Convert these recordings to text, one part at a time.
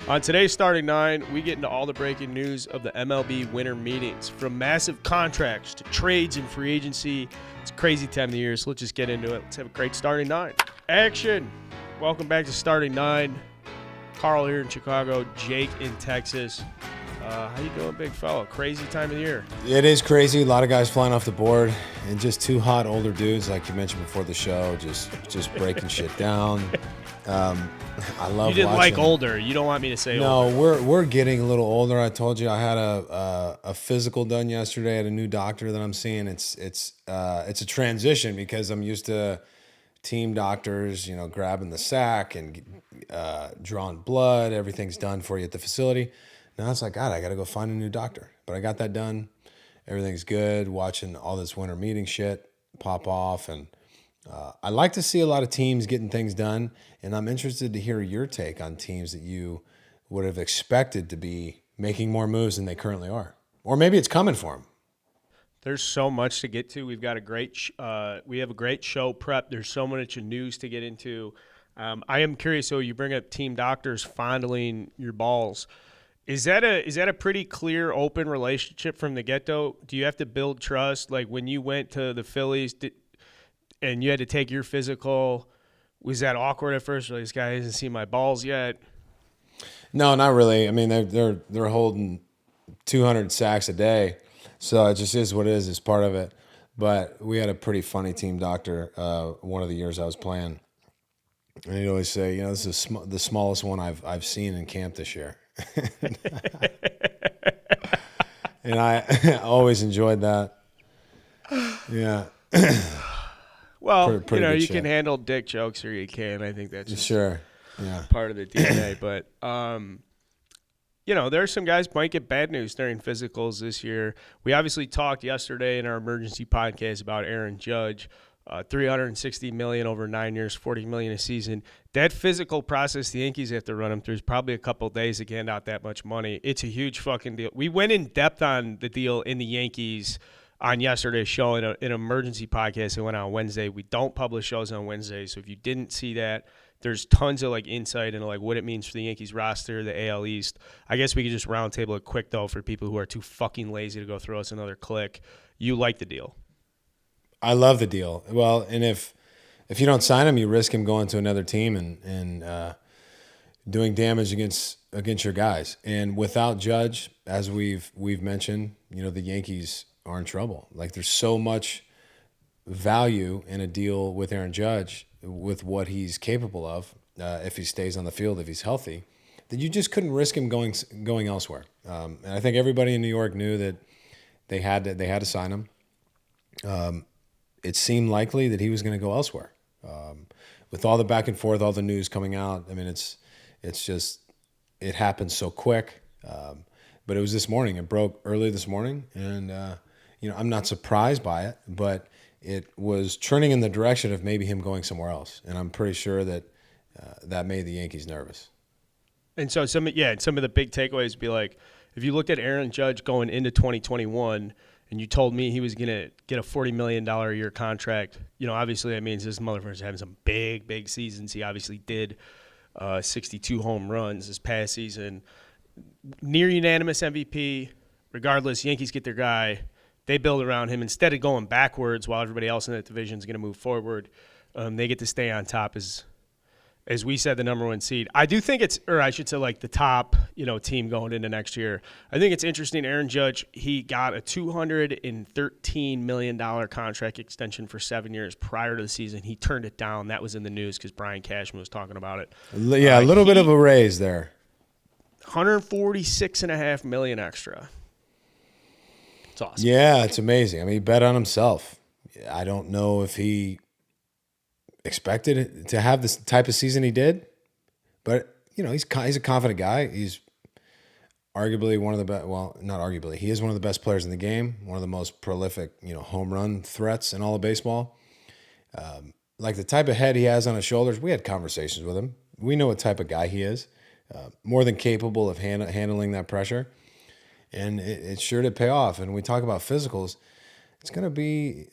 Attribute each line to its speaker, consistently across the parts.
Speaker 1: On today's Starting Nine, we get into all the breaking news of the MLB winter meetings, from massive contracts to trades and free agency. It's a crazy time of the year, so let's just get into it. Let's have a great Starting Nine. Action! Welcome back to Starting Nine. Carl here in Chicago, Jake in Texas. How you doing, big fella? Crazy time of the year.
Speaker 2: It is crazy. A lot of guys flying off the board, and just two hot older dudes, like you mentioned before the show, just breaking shit down. I love.
Speaker 1: You didn't
Speaker 2: watching.
Speaker 1: like older. You don't want me to say
Speaker 2: no,
Speaker 1: older.
Speaker 2: we're getting a little older. I told you I had a physical done yesterday at a new doctor that I'm seeing. It's a transition because I'm used to team doctors, grabbing the sack and drawing blood. Everything's done for you at the facility. Now it's like, God, I got to go find a new doctor. But I got that done. Everything's good. Watching all this winter meeting shit pop off. And I like to see a lot of teams getting things done. And I'm interested to hear your take on teams that you would have expected to be making more moves than they currently are. Or maybe it's coming for them.
Speaker 1: There's so much to get to. We've got a great we have a great show prep. There's so much news to get into. I am curious, so you bring up team doctors fondling your balls. Is that a pretty clear, open relationship from the get-go? Do you have to build trust? Like when you went to the Phillies and you had to take your physical, was that awkward at first? Like, this guy hasn't seen my balls yet.
Speaker 2: No, not really. I mean, they're holding 200 sacks a day, so it just is what it is. It's part of it. But we had a pretty funny team doctor one of the years I was playing, and he'd always say, this is the smallest one I've seen in camp this year. And I always enjoyed that. Yeah.
Speaker 1: Well,
Speaker 2: pretty
Speaker 1: you
Speaker 2: shit.
Speaker 1: can handle dick jokes or you can. I think that's just
Speaker 2: Sure. Yeah.
Speaker 1: part of the DNA. But, there are some guys might get bad news during physicals this year. We obviously talked yesterday in our emergency podcast about Aaron Judge. $360 million over 9 years, $40 million a season. That physical process the Yankees have to run him through is probably a couple of days to hand out that much money. It's a huge fucking deal. We went in depth on the deal in the Yankees on yesterday's show in an emergency podcast that went out on Wednesday. We don't publish shows on Wednesday, so if you didn't see that, there's tons of insight into what it means for the Yankees roster, the AL East. I guess we could just roundtable it quick though for people who are too fucking lazy to go throw us another click. You like the deal?
Speaker 2: I love the deal. Well, and if you don't sign him, you risk him going to another team and doing damage against your guys. And without Judge, as we've mentioned, the Yankees are in trouble. There's so much value in a deal with Aaron Judge with what he's capable of if he stays on the field, if he's healthy, that you just couldn't risk him going elsewhere. And I think everybody in New York knew that they had to sign him. It seemed likely that he was going to go elsewhere. With all the back and forth, all the news coming out, I mean, it happened so quick. But it was this morning. It broke early this morning, and I'm not surprised by it, but it was turning in the direction of maybe him going somewhere else, and I'm pretty sure that that made the Yankees nervous.
Speaker 1: And so some of the big takeaways would be if you looked at Aaron Judge going into 2021. And you told me he was going to get a $40 million a year contract, obviously that means this motherfucker's having some big, big seasons. He obviously did 62 home runs this past season. Near unanimous MVP. Regardless, Yankees get their guy. They build around him. Instead of going backwards while everybody else in that division is going to move forward, they get to stay on top as we said, the number one seed. I do think the top, team going into next year. I think it's interesting. Aaron Judge, he got a $213 million contract extension for 7 years prior to the season. He turned it down. That was in the news because Brian Cashman was talking about it.
Speaker 2: Yeah, a little bit of a raise there.
Speaker 1: $146.5 million extra. It's awesome.
Speaker 2: Yeah, it's amazing. I mean, he bet on himself. I don't know if he expected to have this type of season he did, but he's a confident guy. He's arguably one of the best. Well, not arguably, he is one of the best players in the game. One of the most prolific, home run threats in all of baseball. The type of head he has on his shoulders. We had conversations with him. We know what type of guy he is. More than capable of handling that pressure, and it's sure to pay off. And when we talk about physicals, it's going to be.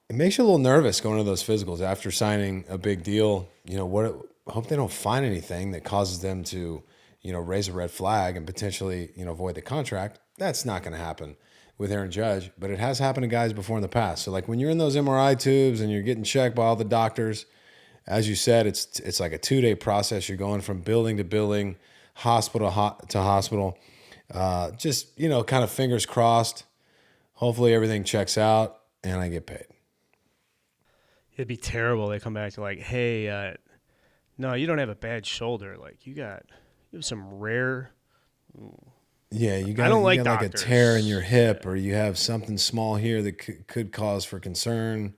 Speaker 2: It makes you a little nervous going to those physicals after signing a big deal. I hope they don't find anything that causes them to, raise a red flag and potentially, void the contract. That's not going to happen with Aaron Judge, but it has happened to guys before in the past. So like when you're in those MRI tubes and you're getting checked by all the doctors, as you said, it's like a 2-day process. You're going from building to building, hospital to hospital. Just, kind of fingers crossed. Hopefully everything checks out and I get paid.
Speaker 1: It'd be terrible. They come back to like, hey, no, you don't have a bad shoulder. Like you have some rare.
Speaker 2: Yeah, you got,
Speaker 1: I don't
Speaker 2: you
Speaker 1: like
Speaker 2: got like a
Speaker 1: doctors.
Speaker 2: tear in your hip, or you have something small here that could cause for concern.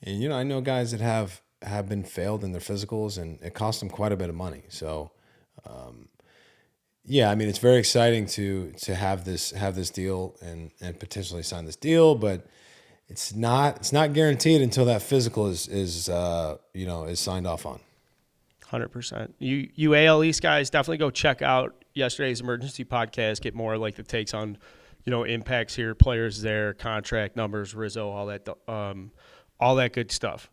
Speaker 2: And I know guys that have been failed in their physicals, and it cost them quite a bit of money. So, yeah, I mean, it's very exciting to have this deal and potentially sign this deal, but it's not guaranteed until that physical is signed off on.
Speaker 1: 100%. You AL East guys, definitely go check out yesterday's emergency podcast. Get more like the takes on, impacts here, players there, contract numbers, Rizzo, all that good stuff.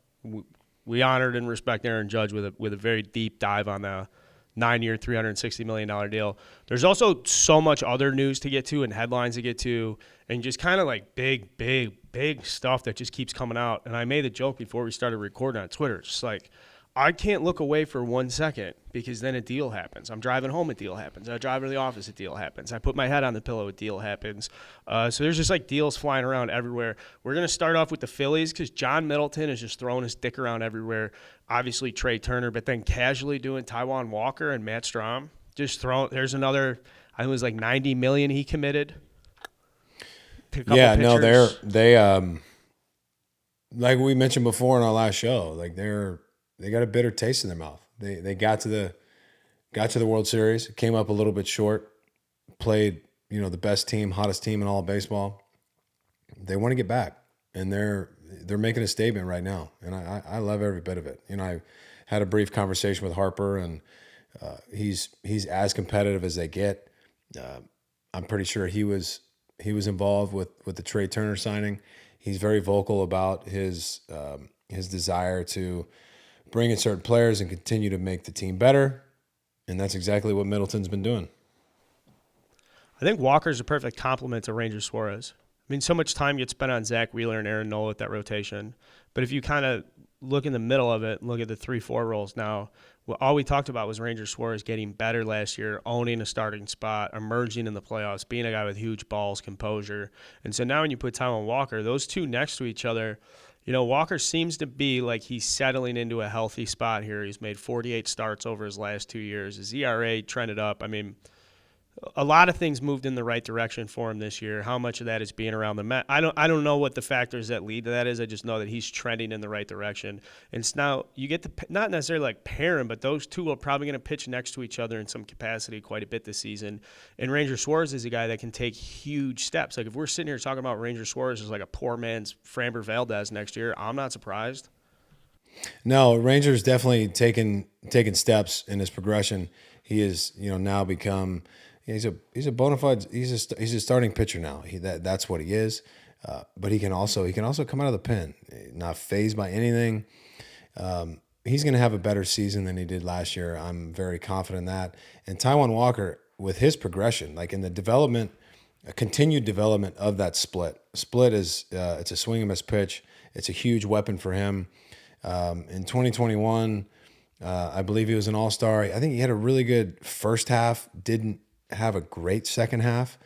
Speaker 1: We honored and respect Aaron Judge with a very deep dive on the 9-year, $360 million deal. There's also so much other news to get to and headlines to get to, and just kind of like big stuff that just keeps coming out. And I made the joke before we started recording on Twitter. It's just like, I can't look away for 1 second because then a deal happens. I'm driving home, a deal happens. I drive to the office, a deal happens. I put my head on the pillow, a deal happens. So there's just like deals flying around everywhere. We're going to start off with the Phillies because John Middleton is just throwing his dick around everywhere. Obviously Trey Turner, but then casually doing Taijuan Walker and Matt Strahm. There's another, I think it was like $90 million he committed.
Speaker 2: Yeah, no, they like we mentioned before in our last show, like they got a bitter taste in their mouth. They got to the World Series, came up a little bit short, played, the best team, hottest team in all of baseball. They want to get back, and they're making a statement right now, and I love every bit of it. I had a brief conversation with Harper, and he's as competitive as they get. I'm pretty sure he was involved with the Trey Turner signing. He's very vocal about his desire to bring in certain players and continue to make the team better, and that's exactly what Middleton's been doing.
Speaker 1: I think Walker's a perfect complement to Ranger Suarez. I mean, so much time gets spent on Zach Wheeler and Aaron Nola with that rotation, but if you kind of look in the middle of it, look at the 3-4 roles now, all we talked about was Ranger Suarez getting better last year, owning a starting spot, emerging in the playoffs, being a guy with huge balls, composure. And so now when you put Taijuan Walker, those two next to each other, Walker seems to be like he's settling into a healthy spot here. He's made 48 starts over his last 2 years. His ERA trended up. I mean, a lot of things moved in the right direction for him this year. How much of that is being around the Met? I don't know what the factors that lead to that is. I just know that he's trending in the right direction. And so now you get to not necessarily like pair him, but those two are probably going to pitch next to each other in some capacity quite a bit this season. And Ranger Suarez is a guy that can take huge steps. Like if we're sitting here talking about Ranger Suarez as like a poor man's Framber Valdez next year, I'm not surprised.
Speaker 2: No, Ranger's definitely taken steps in his progression. He is, now become. He's a bona fide. He's a starting pitcher now. That's what he is. But he can also come out of the pen, not fazed by anything. He's going to have a better season than he did last year. I'm very confident in that. And Taijuan Walker, with his progression, like in the development, a continued development of that split. Split is it's a swing and miss pitch. It's a huge weapon for him. In 2021, I believe he was an all-star. I think he had a really good first half. Didn't have a great second half.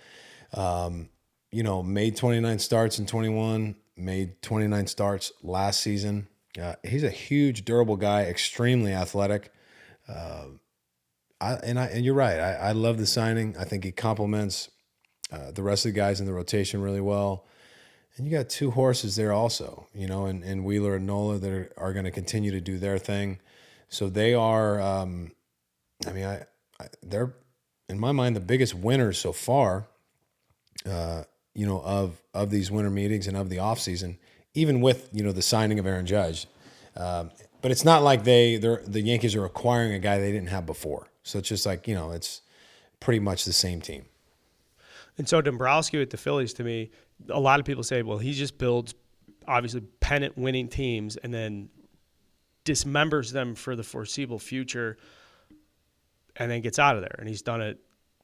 Speaker 2: Made 29 starts in 21, made 29 starts last season. He's a huge, durable guy, extremely athletic. And you're right. I love the signing. I think he complements the rest of the guys in the rotation really well. And you got two horses there also, and Wheeler and Nola that are going to continue to do their thing. So they are, they're, in my mind, the biggest winners so far, of these winter meetings and of the offseason, even with, the signing of Aaron Judge. But it's not like the Yankees are acquiring a guy they didn't have before. So it's just like, it's pretty much the same team.
Speaker 1: And so Dombrowski with the Phillies, to me, a lot of people say, well, he just builds, obviously, pennant-winning teams and then dismembers them for the foreseeable future. and then gets out of there. And he's done it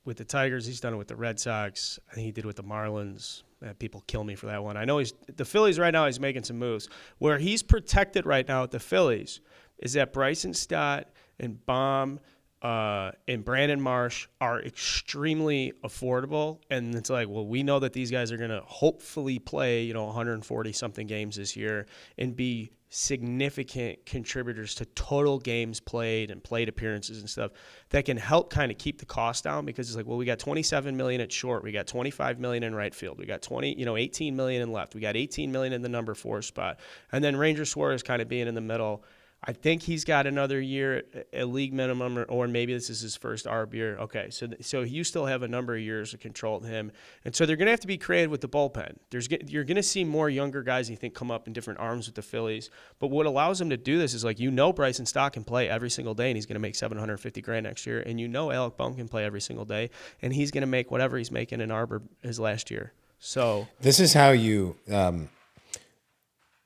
Speaker 1: with the Tigers. He's done it with the Red Sox. I think he did with the Marlins. People kill me for that one. I know the Phillies right now, he's making some moves. Where he's protected right now at the Phillies is that Bryson Stott and Baum and Brandon Marsh are extremely affordable. And it's like, well, we know that these guys are going to hopefully play, 140-something games this year and be significant contributors to total games played and plate appearances and stuff that can help kind of keep the cost down, because it's like, well, we got $27 million at short, we got $25 million in right field, we got $18 million in left, we got $18 million in the number 4 spot, and then Ranger Suarez kind of being in the middle. I think he's got another year at league minimum, or maybe this is his first ARB year. Okay, so you still have a number of years of control of him. And so they're going to have to be creative with the bullpen. You're going to see more younger guys, you think, come up in different arms with the Phillies. But what allows them to do this is, like, Bryson Stott can play every single day, and he's going to make $750,000 next year. And Alec Bohm can play every single day, and he's going to make whatever he's making in ARB his last year. So
Speaker 2: this is how you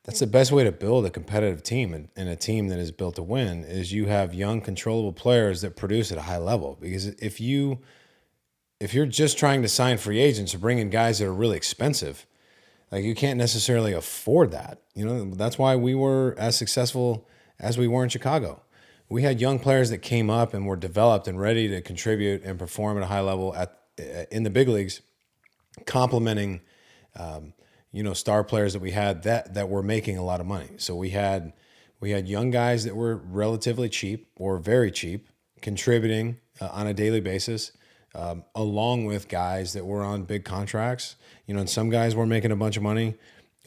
Speaker 2: that's the best way to build a competitive team, and a team that is built to win is you have young, controllable players that produce at a high level. Because if you're just trying to sign free agents or bring in guys that are really expensive, like, you can't necessarily afford that. That's why we were as successful as we were in Chicago. We had young players that came up and were developed and ready to contribute and perform at a high level in the big leagues, complementing star players that we had that were making a lot of money. So we had young guys that were relatively cheap or very cheap, contributing on a daily basis, along with guys that were on big contracts. And some guys were making a bunch of money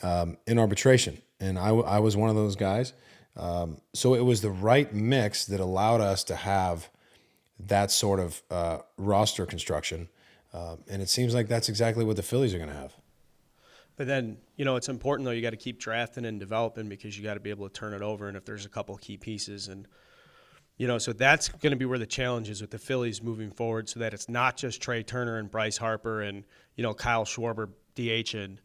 Speaker 2: in arbitration, and I was one of those guys. So it was the right mix that allowed us to have that sort of roster construction, and it seems like that's exactly what the Phillies are going to have.
Speaker 1: But then, it's important, though, you got to keep drafting and developing, because you got to be able to turn it over, and if there's a couple of key pieces. And, so that's going to be where the challenge is with the Phillies moving forward, so that it's not just Trey Turner and Bryce Harper and, Kyle Schwarber DHing.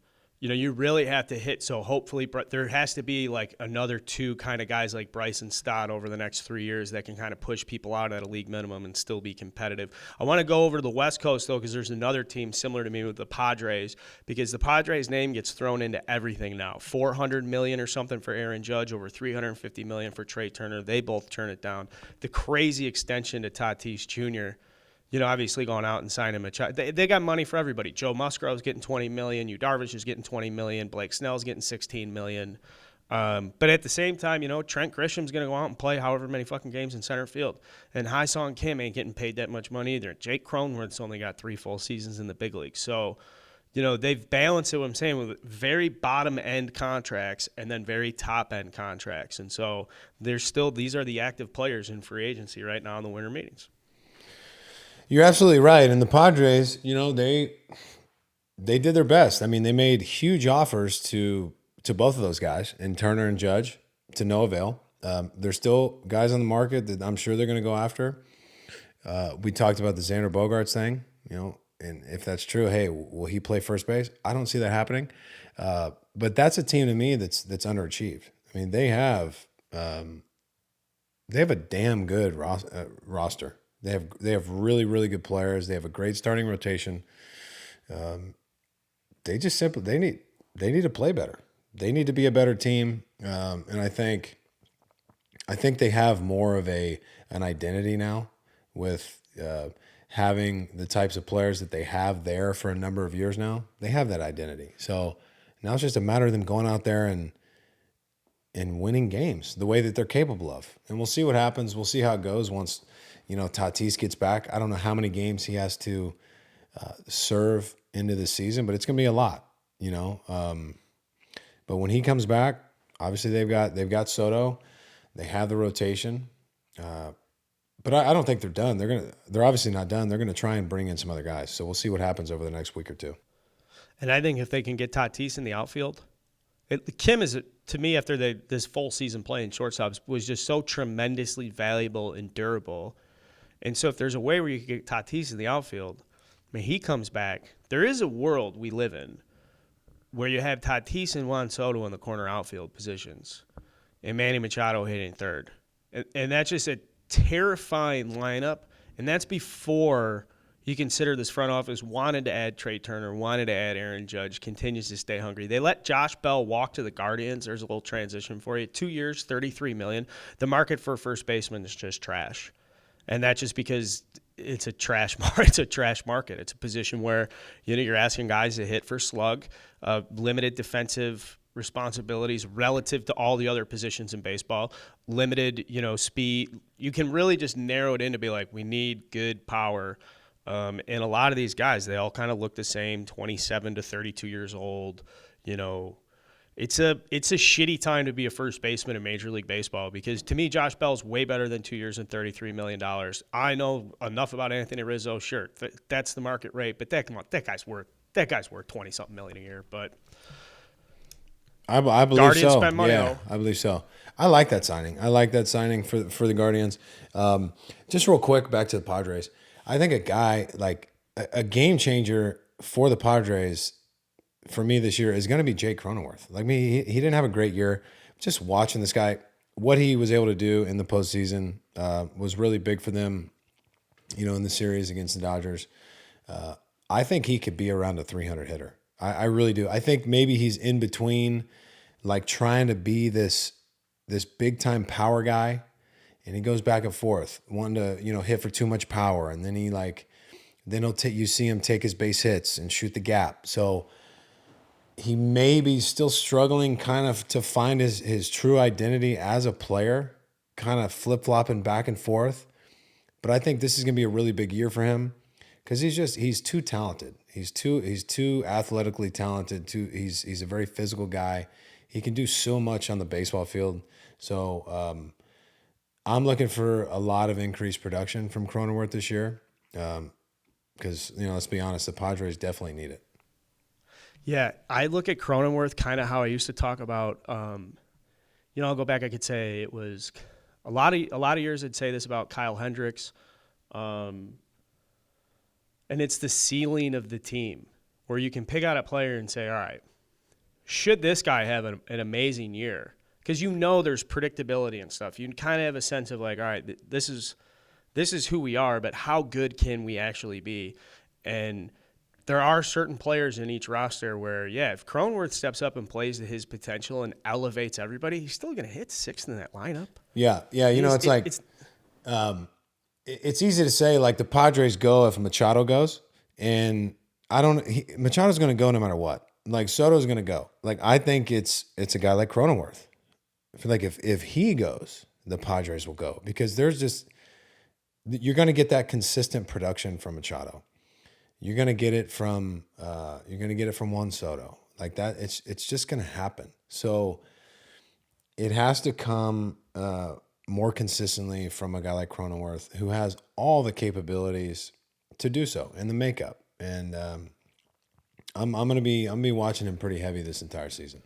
Speaker 1: You really have to hit. So hopefully there has to be like another 2 kind of guys like Bryson Stott over the next 3 years that can kind of push people out at a league minimum and still be competitive. I want to go over to the West Coast, though, because there's another team similar to me with the Padres, because the Padres name gets thrown into everything now. $400 million or something for Aaron Judge, over $350 million for Trey Turner. They both turn it down. The crazy extension to Tatis Jr., obviously going out and signing Machado. They got money for everybody. Joe Musgrove's getting $20 million. Yu Darvish is getting $20 million. Blake Snell's getting $16 million. But at the same time, Trent Grisham's going to go out and play however many fucking games in center field. And Hai-Song Kim ain't getting paid that much money either. Jake Cronenworth's only got 3 full seasons in the big league. So, they've balanced it, what I'm saying, with very bottom-end contracts and then very top-end contracts. And so these are the active players in free agency right now in the winter meetings.
Speaker 2: You're absolutely right. And the Padres, they did their best. I mean, they made huge offers to both of those guys, and Turner and Judge, to no avail. There's still guys on the market that I'm sure they're going to go after. We talked about the Xander Bogaerts thing, and if that's true, hey, will he play first base? I don't see that happening. But that's a team to me that's underachieved. I mean, they have a damn good roster. They have really, really good players. They have a great starting rotation. They just simply need to play better. They need to be a better team. And I think they have more of an identity now with having the types of players that they have there for a number of years now. They have that identity. So now it's just a matter of them going out there and winning games the way that they're capable of. And we'll see what happens. We'll see how it goes once Tatis gets back. I don't know how many games he has to serve into the season, but it's going to be a lot, But when he comes back, obviously they've got Soto, they have the rotation, but I don't think they're done. They're obviously not done. They're going to try and bring in some other guys. So we'll see what happens over the next week or two.
Speaker 1: And I think if they can get Tatis in the outfield, Kim is, to me, after this full season playing shortstops, was just so tremendously valuable and durable. And so if there's a way where you can get Tatis in the outfield, he comes back. There is a world we live in where you have Tatis and Juan Soto in the corner outfield positions and Manny Machado hitting third. And that's just a terrifying lineup And that's before you consider this front office wanted to add Trey Turner, wanted to add Aaron Judge, continues to stay hungry. They let Josh Bell walk to the Guardians. There's a little transition for you. 2 years, $33 million. The market for first baseman is just trash. And that's just because it's a trash market. It's a trash market. It's a position where you're asking guys to hit for slug, limited defensive responsibilities relative to all the other positions in baseball, limited speed. You can really just narrow it in to be like, we need good power. And a lot of these guys, they all kind of look the same, 27 to 32 years old. It's a shitty time to be a first baseman in Major League Baseball because, to me, Josh Bell's way better than 2 years and $33 million. I know enough about Anthony Rizzo. Sure, that's the market rate, but that guy's worth 20-something million a year. But
Speaker 2: I believe
Speaker 1: Guardians
Speaker 2: so.
Speaker 1: spend money,
Speaker 2: Yeah, I believe so. I like that signing. For the Guardians. Just real quick, back to the Padres. I think a guy like a game changer for the Padres for me this year is going to be Jake Cronenworth. Like he didn't have a great year. Just watching this guy, what he was able to do in the postseason was really big for them, in the series against the Dodgers. I think he could be around a 300 hitter. I really do. I think maybe he's in between, like trying to be this big time power guy, and he goes back and forth, wanting to hit for too much power, and then you see him take his base hits and shoot the gap. So he may be still struggling kind of to find his true identity as a player, kind of flip-flopping back and forth. But I think this is going to be a really big year for him because he's too talented. He's too athletically talented. He's a very physical guy. He can do so much on the baseball field. So I'm looking for a lot of increased production from Cronenworth this year because, let's be honest, the Padres definitely need it.
Speaker 1: Yeah, I look at Cronenworth kind of how I used to talk about. I'll go back. I could say it was a lot of years. I'd say this about Kyle Hendricks, and it's the ceiling of the team where you can pick out a player and say, all right, should this guy have an amazing year? Because there's predictability and stuff. You can kind of have a sense of like, all right, this is who we are, but how good can we actually be? And there are certain players in each roster where, if Cronenworth steps up and plays to his potential and elevates everybody, he's still going to hit sixth in that lineup.
Speaker 2: Yeah. It's easy to say like the Padres go if Machado goes, and Machado's going to go no matter what. Like Soto's going to go. Like I think it's a guy like Cronenworth. I feel like if he goes, the Padres will go because you're going to get that consistent production from Machado. You're gonna get it from Juan Soto like that. It's just gonna happen. So it has to come more consistently from a guy like Cronenworth who has all the capabilities to do so and the makeup. And I'm gonna be watching him pretty heavy this entire season.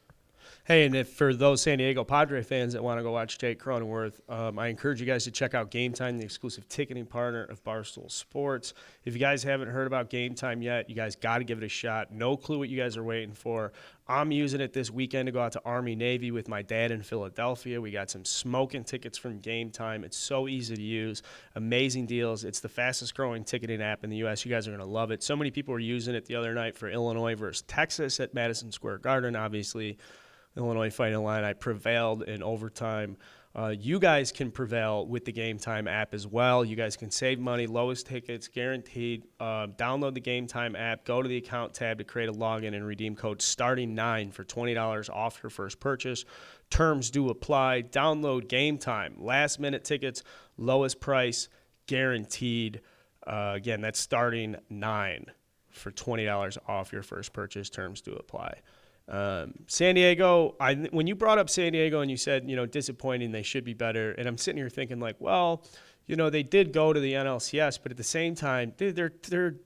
Speaker 1: Hey, and if for those San Diego Padre fans that want to go watch Jake Cronenworth, I encourage you guys to check out Game Time, the exclusive ticketing partner of Barstool Sports. If you guys haven't heard about Game Time yet, you guys got to give it a shot. No clue what you guys are waiting for. I'm using it this weekend to go out to Army-Navy with my dad in Philadelphia. We got some smoking tickets from Game Time. It's so easy to use. Amazing deals. It's the fastest growing ticketing app in the U.S. You guys are going to love it. So many people were using it the other night for Illinois versus Texas at Madison Square Garden, obviously. Illinois Fighting Illini prevailed in overtime. You guys can prevail with the Game Time app as well. You guys can save money, lowest tickets, guaranteed. Download the Game Time app. Go to the account tab to create a login and redeem code STARTING9 for $20 off your first purchase. Terms do apply. Download Game Time. Last minute tickets, lowest price, guaranteed. Again, that's starting 9 for $20 off your first purchase. Terms do apply. San Diego, when you brought up San Diego and you said, disappointing, they should be better. And I'm sitting here thinking like, well, they did go to the NLCS, but at the same time, they're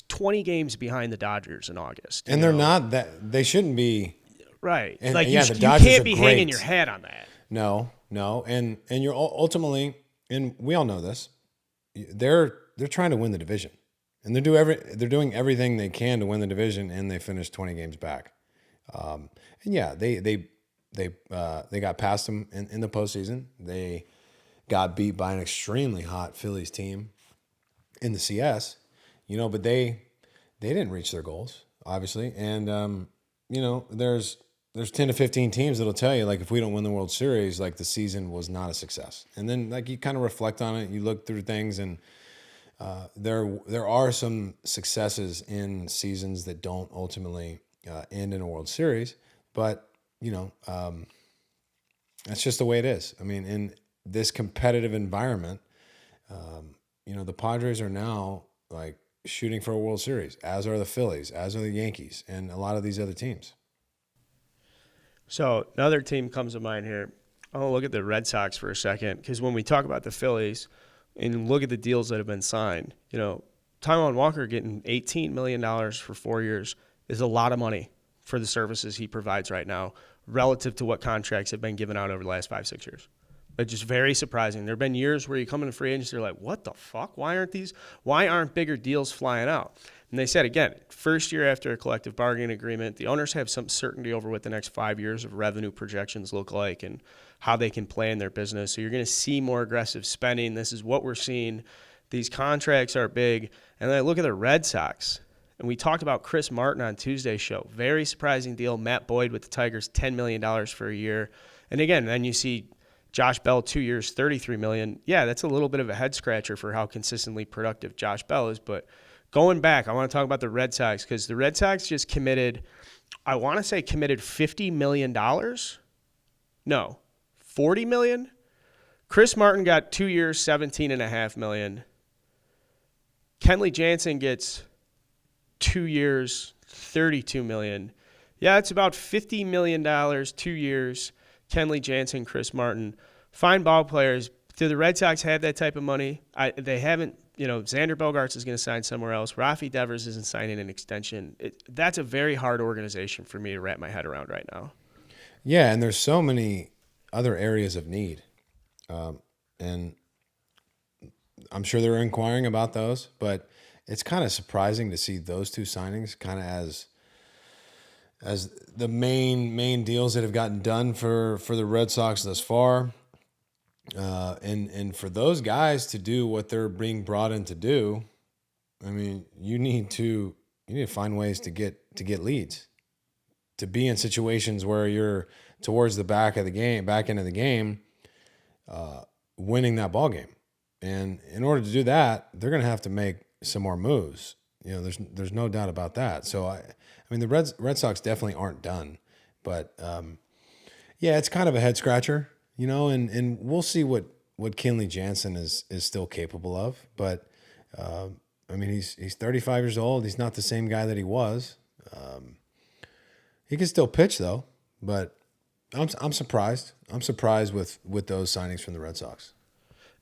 Speaker 1: 20 games behind the Dodgers in August.
Speaker 2: And they're not that, they shouldn't be.
Speaker 1: Right.
Speaker 2: And,
Speaker 1: like
Speaker 2: yeah,
Speaker 1: you
Speaker 2: Dodgers
Speaker 1: can't be
Speaker 2: great.
Speaker 1: hanging your hat on that.
Speaker 2: No. And you're ultimately, and we all know this, they're trying to win the division. And they're doing everything they can to win the division, and they finished 20 games back. And yeah, they got past them in the postseason. They got beat by an extremely hot Phillies team. in the CS, but they didn't reach their goals, obviously. And, there's 10 to 15 teams that'll tell you, like, if we don't win the World Series, like, the season was not a success. And then, like, you kind of reflect on it, you look through things, and there are some successes in seasons that don't ultimately end in a World Series. But, that's just the way it is. I mean, in this competitive environment, the Padres are now, like, shooting for a World Series, as are the Phillies, as are the Yankees, and a lot of these other teams.
Speaker 1: So another team comes to mind here. I'll look at the Red Sox for a second, because when we talk about the Phillies and look at the deals that have been signed, Taijuan Walker getting $18 million for 4 years is a lot of money for the services he provides right now relative to what contracts have been given out over the last 5-6 years. It's just very surprising. There have been years where you come into free agency, you're like, what the fuck? Why aren't bigger deals flying out? And they said, again, first year after a collective bargaining agreement, the owners have some certainty over what the next 5 years of revenue projections look like and how they can plan their business. So you're going to see more aggressive spending. This is what we're seeing. These contracts are big. And then I look at the Red Sox, and we talked about Chris Martin on Tuesday's show. Very surprising deal. Matt Boyd with the Tigers, $10 million for a year. And again, then you see Josh Bell, 2 years, $33 million. Yeah, that's a little bit of a head scratcher for how consistently productive Josh Bell is. But going back, I want to talk about the Red Sox, because the Red Sox just committed $50 million. No, $40 million. Chris Martin got 2 years, $17.5 million. Kenley Jansen gets 2 years, $32 million. Yeah, it's about $50 million, 2 years. Kenley Jansen, Chris Martin, fine ball players. Do the Red Sox have that type of money? They haven't. Xander Bogaerts is going to sign somewhere else. Rafi Devers isn't signing an extension. That's a very hard organization for me to wrap my head around right now.
Speaker 2: Yeah, and there's so many other areas of need. And I'm sure they're inquiring about those, but it's kind of surprising to see those two signings kind of as the main deals that have gotten done for the Red Sox thus far. And for those guys to do what they're being brought in to do, I mean, you need to find ways to get leads, to be in situations where you're towards the back end of the game, winning that ball game. And in order to do that, they're going to have to make some more moves. There's no doubt about that. So I mean, the Red Sox definitely aren't done, but yeah, it's kind of a head scratcher, and we'll see what Kenley Jansen is still capable of. But I mean, he's 35 years old. He's not the same guy that he was. He can still pitch though, but I'm surprised. I'm surprised with those signings from the Red Sox.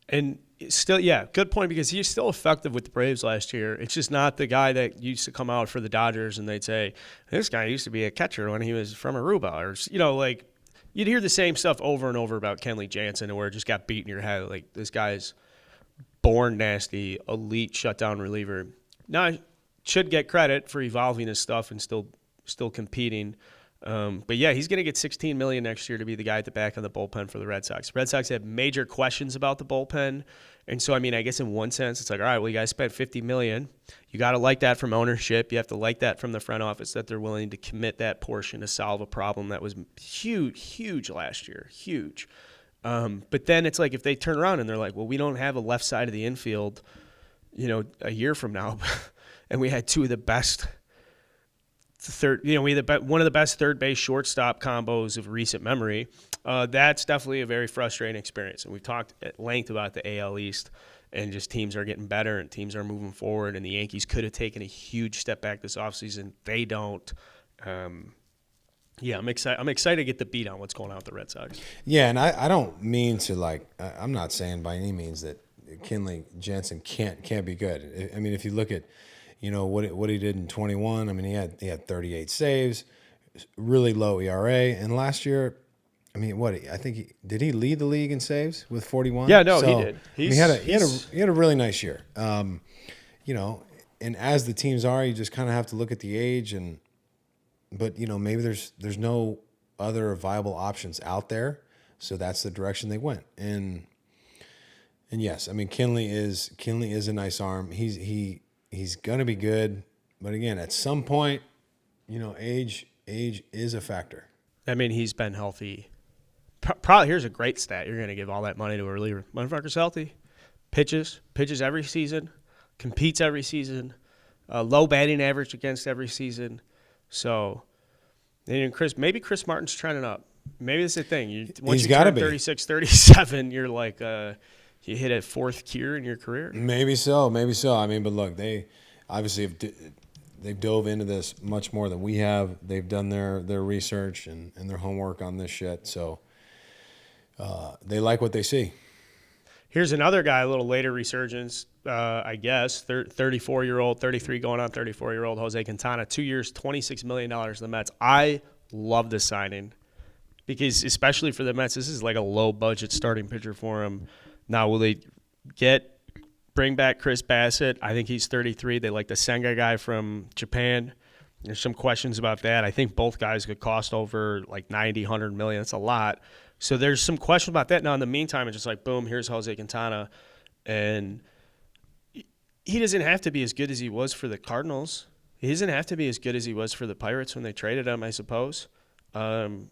Speaker 1: And still, yeah, good point, because he's still effective with the Braves last year. It's just not the guy that used to come out for the Dodgers and they'd say, this guy used to be a catcher when he was from Aruba. Or, like, you'd hear the same stuff over and over about Kenley Jansen, where it just got beat in your head. Like, this guy's born nasty, elite shutdown reliever. Now, should get credit for evolving his stuff and still competing. But yeah, he's going to get $16 million next year to be the guy at the back of the bullpen for the Red Sox. Red Sox have major questions about the bullpen. And so, I mean, I guess in one sense, it's like, all right, well, you guys spent $50 million. You got to like that from ownership. You have to like that from the front office, that they're willing to commit that portion to solve a problem that was huge last year. Huge. But then it's like, if they turn around and they're like, well, we don't have a left side of the infield, a year from now, and we had two of the best one of the best third base shortstop combos of recent memory. That's definitely a very frustrating experience. And we've talked at length about the AL East, and just teams are getting better and teams are moving forward. And the Yankees could have taken a huge step back this offseason. They don't. Yeah, I'm excited to get the beat on what's going on with the Red Sox.
Speaker 2: Yeah, and I don't mean to I'm not saying by any means that Kenley Jansen can't be good. I mean, if you look at what he did in 21. I mean, he had 38 saves, really low ERA, and last year, I mean, did he lead the league in saves with 41?
Speaker 1: Yeah, no, he did.
Speaker 2: He had a really nice year. And as the teams are, you just kind of have to look at the age, but maybe there's no other viable options out there, so that's the direction they went. And And yes, I mean Kinley is a nice arm. He's going to be good, but again, at some point, age is a factor.
Speaker 1: I mean, he's been healthy. Probably here's a great stat. You're going to give all that money to a reliever. Motherfucker's healthy. Pitches every season. Competes every season. Low batting average against every season. So, and maybe Chris Martin's trending up. Maybe that's the thing. Once you turn 36, 37, you're like you hit a fourth cure in your career.
Speaker 2: Maybe so. I mean, but look, they obviously they've dove into this much more than we have. They've done their research and their homework on this shit. So they like what they see.
Speaker 1: Here's another guy, a little later resurgence, I guess. 34-year-old, 33 going on 34-year-old Jose Quintana, 2 years, $26 million to the Mets. I love this signing because, especially for the Mets, this is like a low-budget starting pitcher for him. Now, will they bring back Chris Bassett? I think he's 33. They like the Senga guy from Japan. There's some questions about that. I think both guys could cost over like 90, 100 million. That's a lot. So there's some questions about that. Now, in the meantime, it's just like, boom, here's Jose Quintana. And he doesn't have to be as good as he was for the Cardinals. He doesn't have to be as good as he was for the Pirates when they traded him, I suppose. If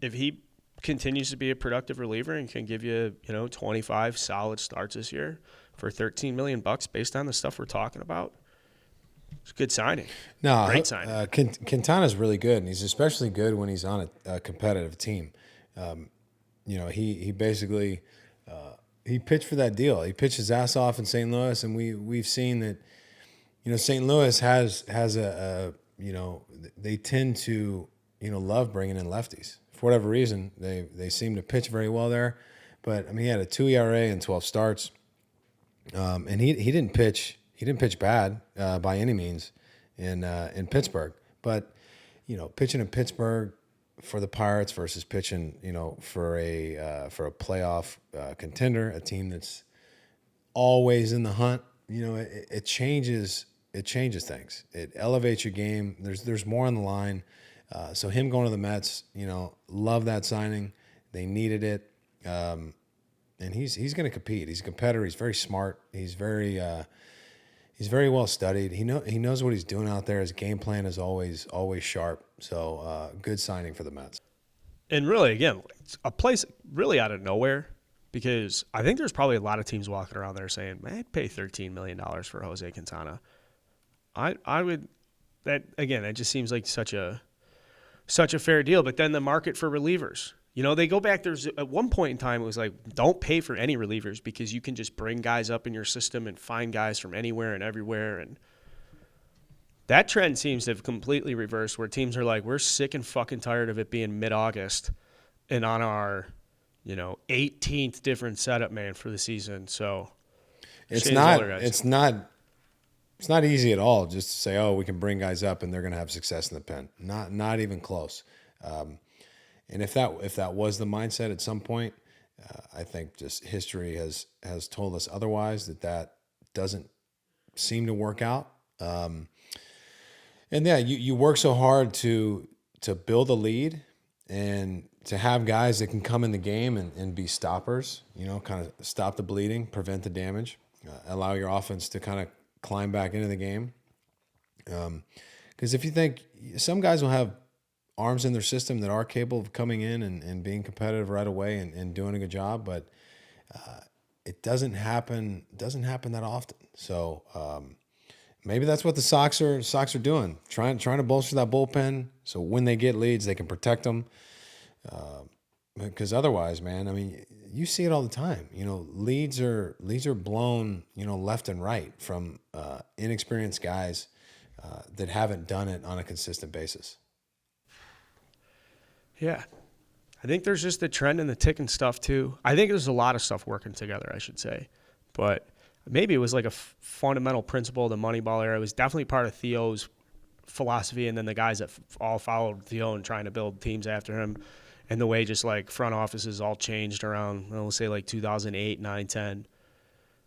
Speaker 1: he continues to be a productive reliever and can give you, 25 solid starts this year for $13 million based on the stuff we're talking about, it's a good signing.
Speaker 2: No,
Speaker 1: great signing.
Speaker 2: Quintana's really good, and he's especially good when he's on a competitive team. He basically he pitched for that deal. He pitched his ass off in St. Louis, and we've seen that. St. Louis has a they tend to love bringing in lefties for whatever reason. They seem to pitch very well there, but I mean he had a 2 ERA and 12 starts, and he didn't pitch bad by any means in Pittsburgh, but pitching in Pittsburgh for the Pirates versus pitching, for a playoff contender, a team that's always in the hunt, it changes things. It elevates your game. There's more on the line. So him going to the Mets, love that signing. They needed it, and he's going to compete. He's a competitor. He's very smart. He's very well studied. He knows what he's doing out there. His game plan is always sharp. So good signing for the Mets.
Speaker 1: And really, again, it's a place really out of nowhere because I think there's probably a lot of teams walking around there saying, man, I'd pay $13 million for Jose Quintana. I would – that again, it just seems like such a fair deal. But then the market for relievers. They go back. There's at one point in time, it was like, don't pay for any relievers because you can just bring guys up in your system and find guys from anywhere and everywhere. And that trend seems to have completely reversed where teams are like, we're sick and fucking tired of it being mid-August and on our, 18th different setup, man, for the season. So
Speaker 2: it's not easy at all just to say, oh, we can bring guys up and they're going to have success in the pen. Not even close. And if that was the mindset at some point, I think just history has told us otherwise that doesn't seem to work out. And yeah, you work so hard to build a lead and to have guys that can come in the game and be stoppers, kind of stop the bleeding, prevent the damage, allow your offense to kind of climb back into the game. Because if you think some guys will have arms in their system that are capable of coming in and being competitive right away and doing a good job, but it doesn't happen that often. So maybe that's what the Sox are doing, trying to bolster that bullpen so when they get leads they can protect them. Because otherwise, man, I mean, you see it all the time. Leads are blown, left and right from inexperienced guys that haven't done it on a consistent basis. Yeah.
Speaker 1: I think there's just the trend and the ticking stuff too. I think there's a lot of stuff working together, I should say. But maybe it was like a fundamental principle of the Moneyball era. It was definitely part of Theo's philosophy, and then the guys that all followed Theo and trying to build teams after him, and the way just like front offices all changed around, let's say like 2008, 9, 10.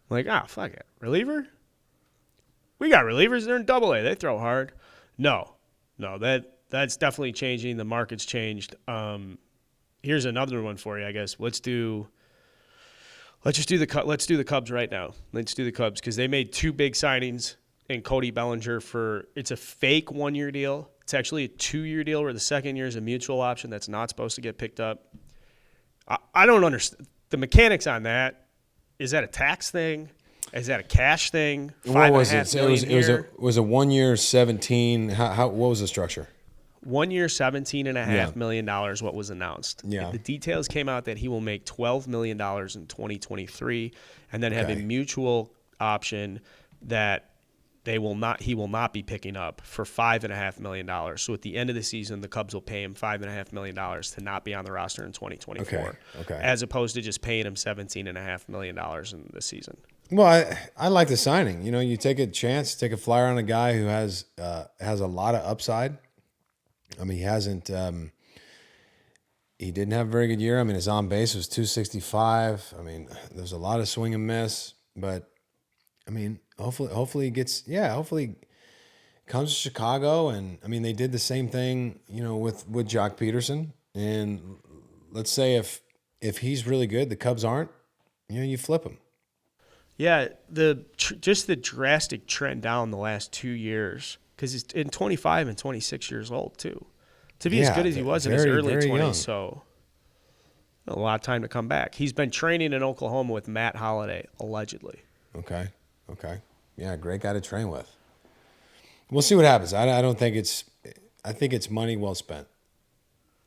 Speaker 1: Like, fuck it. Reliever? We got relievers. They're in AA. They throw hard. No, that's definitely changing. The market's changed. Here's another one for you, I guess. Let's do Let's do the Cubs right now. Let's do the Cubs because they made two big signings in Cody Bellinger it's a fake 1-year deal. It's actually a 2-year deal where the second year is a mutual option that's not supposed to get picked up. I don't understand the mechanics on that. Is that a tax thing? Is that a cash thing?
Speaker 2: What was it? It was a 1 year 17. What was the structure?
Speaker 1: 1 year, $17.5 million. What was announced?
Speaker 2: Yeah.
Speaker 1: The details came out that he will make $12 million in 2023, and then have a mutual option that he will not be picking up for $5.5 million. So at the end of the season, the Cubs will pay him $5.5 million to not be on the roster in 2024.
Speaker 2: Okay.
Speaker 1: As opposed to just paying him $17.5 million in the season.
Speaker 2: Well, I like the signing. You take a chance, take a flyer on a guy who has a lot of upside. I mean, he didn't have a very good year. I mean, his on base was 265. I mean, there's a lot of swing and miss, but I mean, hopefully he comes to Chicago. And I mean, they did the same thing, with Jock Peterson. And let's say if he's really good, the Cubs aren't, you flip him.
Speaker 1: Yeah, just the drastic trend down the last 2 years, because he's in 25 and 26 years old too. To be as good as he was in his early 20s, young. So a lot of time to come back. He's been training in Oklahoma with Matt Holliday, allegedly.
Speaker 2: Okay. Yeah, great guy to train with. We'll see what happens. I think it's money well spent.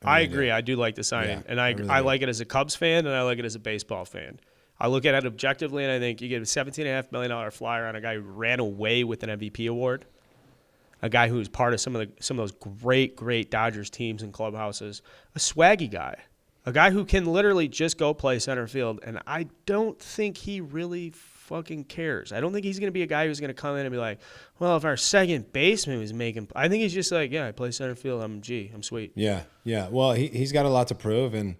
Speaker 1: I agree. I do like the signing.
Speaker 2: Yeah,
Speaker 1: and I like it as a Cubs fan, and I like it as a baseball fan. I look at it objectively, and I think you get a $17.5 million flyer on a guy who ran away with an MVP award, a guy who was part of some of those great Dodgers teams and clubhouses, a swaggy guy, a guy who can literally just go play center field, and I don't think he really fucking cares. I don't think he's going to be a guy who's going to come in and be like, well, if our second baseman was making – I think he's just like, yeah, I play center field. I'm sweet.
Speaker 2: Yeah. Well, he's got a lot to prove, and,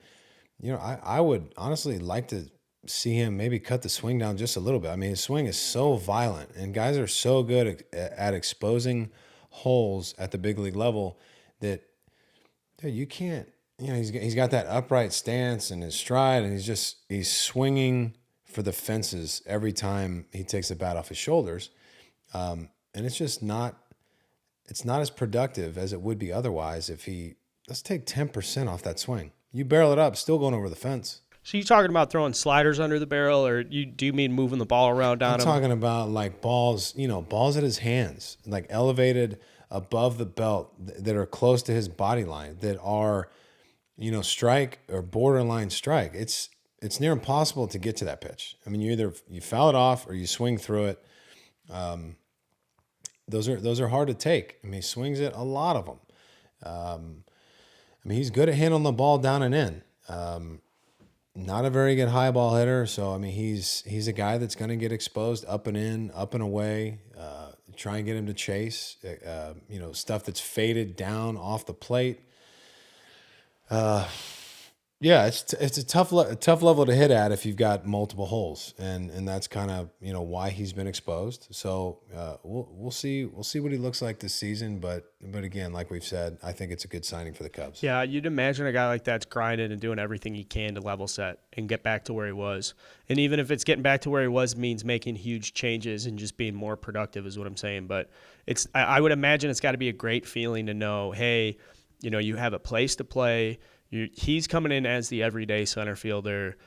Speaker 2: I would honestly like to – see him maybe cut the swing down just a little bit. I mean, his swing is so violent, and guys are so good at exposing holes at the big league level that you can't. He's got that upright stance and his stride, and he's swinging for the fences every time he takes the bat off his shoulders, and it's just not. It's not as productive as it would be otherwise if let's take 10% off that swing. You barrel it up, still going over the fence.
Speaker 1: So you talking about throwing sliders under the barrel, or do you mean moving the ball around on him?
Speaker 2: I'm talking about like balls at his hands, like elevated above the belt that are close to his body line, that are, strike or borderline strike. It's near impossible to get to that pitch. I mean, you foul it off or you swing through it. Those are hard to take. I mean, he swings it, a lot of them. I mean, he's good at handling the ball down and in. Not a very good high ball hitter, so I mean he's a guy that's going to get exposed up and in, up and away. Try and get him to chase, stuff that's faded down off the plate. Yeah, it's a tough level to hit at if you've got multiple holes, and that's kind of why he's been exposed. So we'll see what he looks like this season, but again, like we've said, I think it's a good signing for the Cubs.
Speaker 1: Yeah, you'd imagine a guy like that's grinding and doing everything he can to level set and get back to where he was. And even if it's getting back to where he was means making huge changes and just being more productive is what I'm saying. But I would imagine it's got to be a great feeling to know, hey, you have a place to play. He's coming in as the everyday center fielder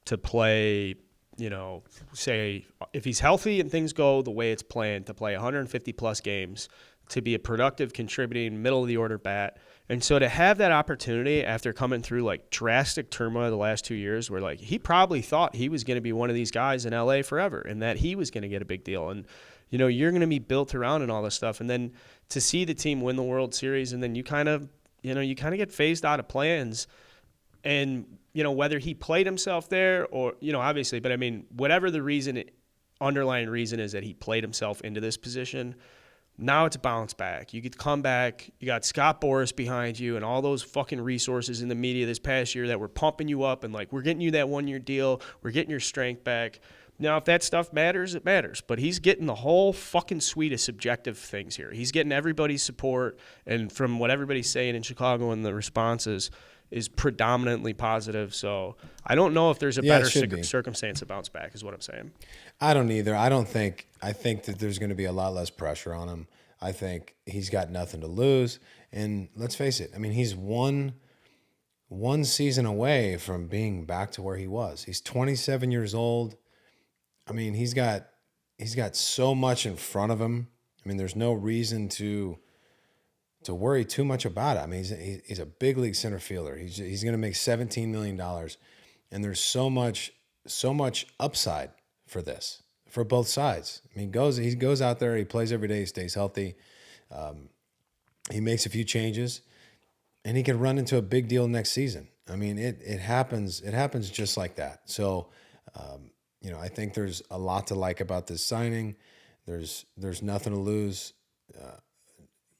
Speaker 1: to play, say if he's healthy and things go the way it's planned, to play 150-plus games, to be a productive, contributing, middle-of-the-order bat. And so to have that opportunity after coming through, like, drastic turmoil the last 2 years where, like, he probably thought he was going to be one of these guys in L.A. forever and that he was going to get a big deal. And, you're going to be built around and all this stuff. And then to see the team win the World Series and then you kind of get phased out of plans, and, whether he played himself there or, obviously, but I mean, whatever the underlying reason is that he played himself into this position, now it's a bounce back. You could come back. You got Scott Boras behind you and all those fucking resources in the media this past year that were pumping you up and like, we're getting you that 1-year deal. We're getting your strength back. Now, if that stuff matters, it matters. But he's getting the whole fucking suite of subjective things here. He's getting everybody's support. And from what everybody's saying in Chicago and the responses, is predominantly positive. So I don't know if there's a
Speaker 2: Yeah, it
Speaker 1: better
Speaker 2: should be.
Speaker 1: circumstance to bounce back is what I'm saying.
Speaker 2: I don't either. I think that there's going to be a lot less pressure on him. I think he's got nothing to lose. And let's face it, I mean, he's one season away from being back to where he was. He's 27 years old. I mean, he's got so much in front of him. I mean, there's no reason to worry too much about it. I mean, he's a big league center fielder. He's going to make $17 million, and there's so much upside for this for both sides. I mean, he goes out there, he plays every day, he stays healthy, he makes a few changes, and he could run into a big deal next season. I mean, it happens just like that. So, I think there's a lot to like about this signing. There's nothing to lose.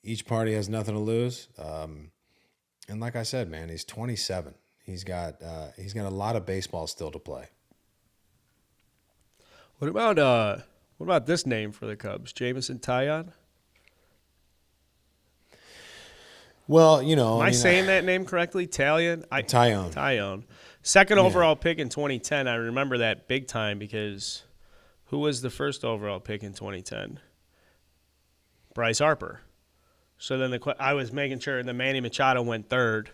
Speaker 2: Each party has nothing to lose. And like I said, man, he's 27. He's got a lot of baseball still to play.
Speaker 1: What about this name for the Cubs? Jameson Taillon?
Speaker 2: Well,
Speaker 1: Am I saying that name correctly?
Speaker 2: Taillon.
Speaker 1: Taillon. Second overall pick in 2010. I remember that big time because who was the first overall pick in 2010? Bryce Harper. So then I was making sure that Manny Machado went third.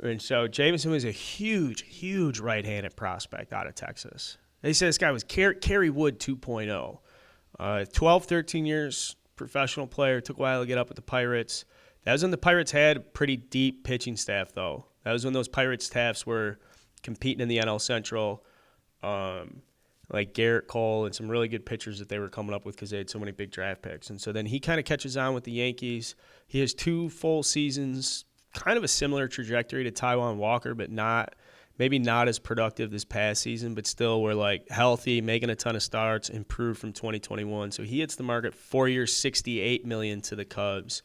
Speaker 1: And so Jameson was a huge, huge right-handed prospect out of Texas. They said this guy was Kerry Wood 2.0. 12, 13 years, professional player. Took a while to get up with the Pirates. That was when the Pirates had a pretty deep pitching staff, though. That was when those Pirates staffs were competing in the NL Central, like Garrett Cole and some really good pitchers that they were coming up with because they had so many big draft picks. And so then he kind of catches on with the Yankees. He has 2 full seasons, kind of a similar trajectory to Taijuan Walker, but maybe not as productive this past season, but still we're like healthy, making a ton of starts, improved from 2021. So he hits the market 4 years, $68 million to the Cubs.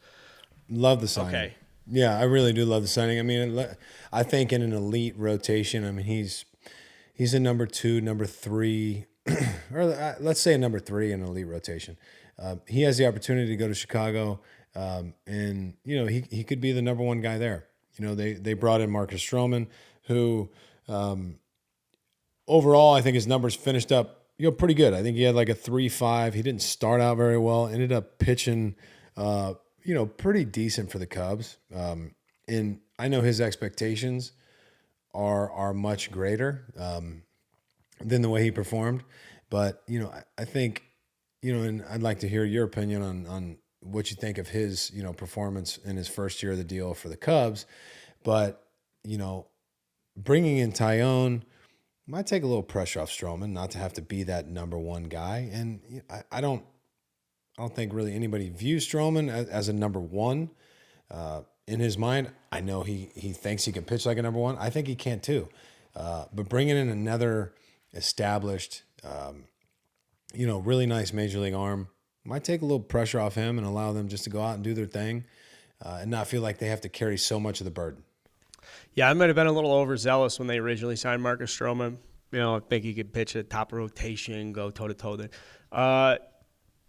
Speaker 2: Love the signing.
Speaker 1: Okay.
Speaker 2: Yeah, I really do love the signing. I mean, I think in an elite rotation, I mean, he's a number 2, number 3, or let's say a number 3 in an elite rotation. He has the opportunity to go to Chicago, and he could be the number 1 guy there. They brought in Marcus Stroman, who overall I think his numbers finished up pretty good. I think he had like a 3.5. He didn't start out very well. Ended up pitching pretty decent for the Cubs. And I know his expectations are much greater than the way he performed. But, I think, and I'd like to hear your opinion on what you think of his, performance in his first year of the deal for the Cubs. But, bringing in Taillon might take a little pressure off Stroman not to have to be that number 1 guy. And I don't think really anybody views Stroman as a number 1. In his mind, I know he thinks he can pitch like a number 1. I think he can too. But bringing in another established, really nice major league arm might take a little pressure off him and allow them just to go out and do their thing and not feel like they have to carry so much of the burden.
Speaker 1: Yeah, I might have been a little overzealous when they originally signed Marcus Stroman. I think he could pitch at top of rotation, go toe-to-toe.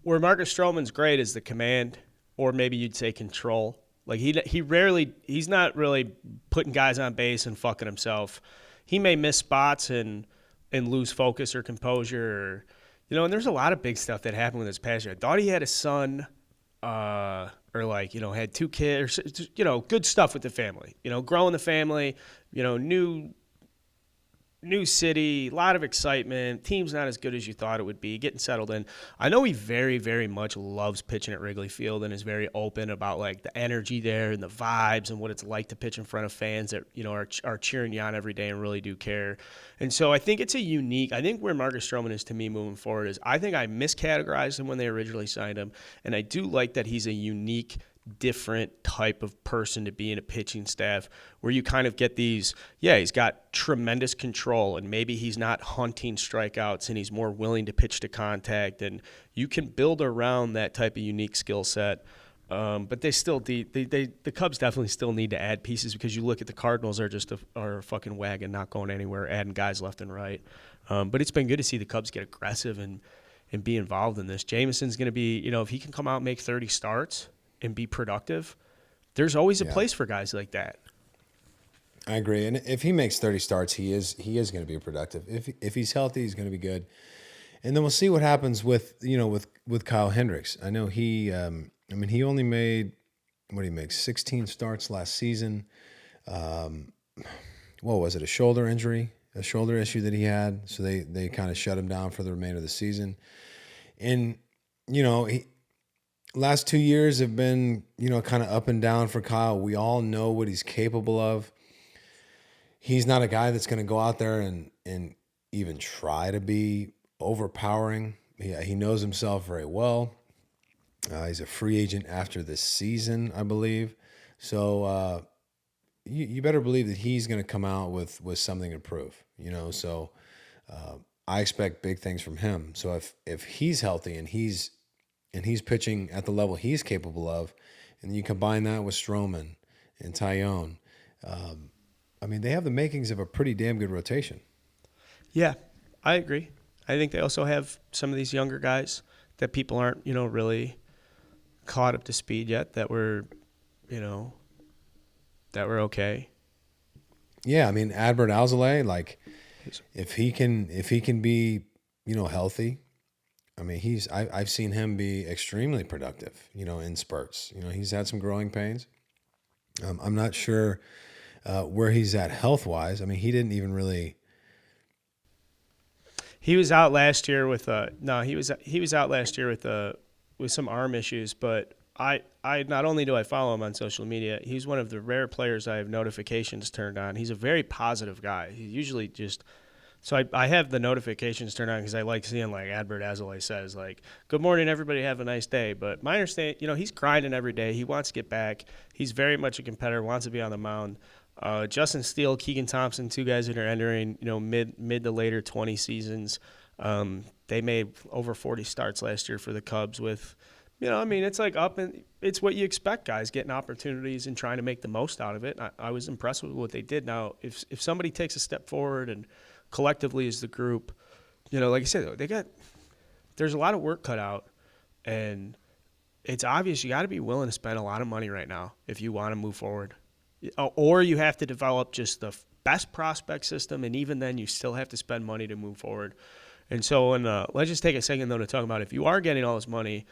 Speaker 1: Where Marcus Stroman's great is the command, or maybe you'd say control. Like he's not really putting guys on base and fucking himself. He may miss spots and lose focus or composure, and there's a lot of big stuff that happened with his past year. I thought he had a son, or had 2 kids, good stuff with the family. Growing the family, new city, a lot of excitement. Team's not as good as you thought it would be. Getting settled in. I know he very, very much loves pitching at Wrigley Field and is very open about like the energy there and the vibes and what it's like to pitch in front of fans that are cheering you on every day and really do care. And so I think it's a unique. I think where Marcus Stroman is to me moving forward is I think I miscategorized him when they originally signed him, and I do like that he's a unique, different type of person to be in a pitching staff where you kind of get these, he's got tremendous control and maybe he's not hunting strikeouts and he's more willing to pitch to contact, and you can build around that type of unique skill set. But they still the Cubs definitely still need to add pieces because you look at the Cardinals are just a fucking wagon not going anywhere, adding guys left and right. But it's been good to see the Cubs get aggressive and be involved in this. Jameson's going to be, if he can come out and make 30 starts and be productive, there's always a place for guys like that.
Speaker 2: I agree. And if he makes 30 starts, he is going to be productive. If he's healthy, he's going to be good. And then we'll see what happens with Kyle Hendricks. I know he he only made, what did he make, 16 starts last season. What was it? A shoulder injury, a shoulder issue that he had. So they kind of shut him down for the remainder of the season. And last 2 years have been, kind of up and down for Kyle. We all know what he's capable of. He's not a guy that's going to go out there and even try to be overpowering. He knows himself very well. He's a free agent after this season, I believe. So you better believe that he's going to come out with something to prove. So I expect big things from him. So if he's healthy and he's pitching at the level he's capable of, and you combine that with Stroman and Tyone, they have the makings of a pretty damn good rotation.
Speaker 1: Yeah, I agree. I think they also have some of these younger guys that people aren't, really caught up to speed yet, that were okay.
Speaker 2: Yeah, Adbert Alzolay, if he can be, healthy, I've seen him be extremely productive, in spurts. He's had some growing pains. I'm not sure where he's at health-wise. He didn't even really.
Speaker 1: He was out last year with he was out last year with some arm issues, but I not only do I follow him on social media, he's one of the rare players I have notifications turned on. He's a very positive guy. He usually just so I have the notifications turned on because I like seeing, like Adbert Alzolay says, like, good morning, everybody, have a nice day. But my understanding, he's grinding every day. He wants to get back. He's very much a competitor, wants to be on the mound. Justin Steele, Keegan Thompson, two guys that are entering, mid to later 20 seasons. They made over 40 starts last year for the Cubs with, it's like it's what you expect, guys getting opportunities and trying to make the most out of it. I was impressed with what they did. Now, if somebody takes a step forward and collectively as the group, like I said, there's a lot of work cut out, and it's obvious you got to be willing to spend a lot of money right now if you want to move forward. Or you have to develop just the best prospect system, and even then you still have to spend money to move forward. And so let's just take a second, though, to talk about if you are getting all this money,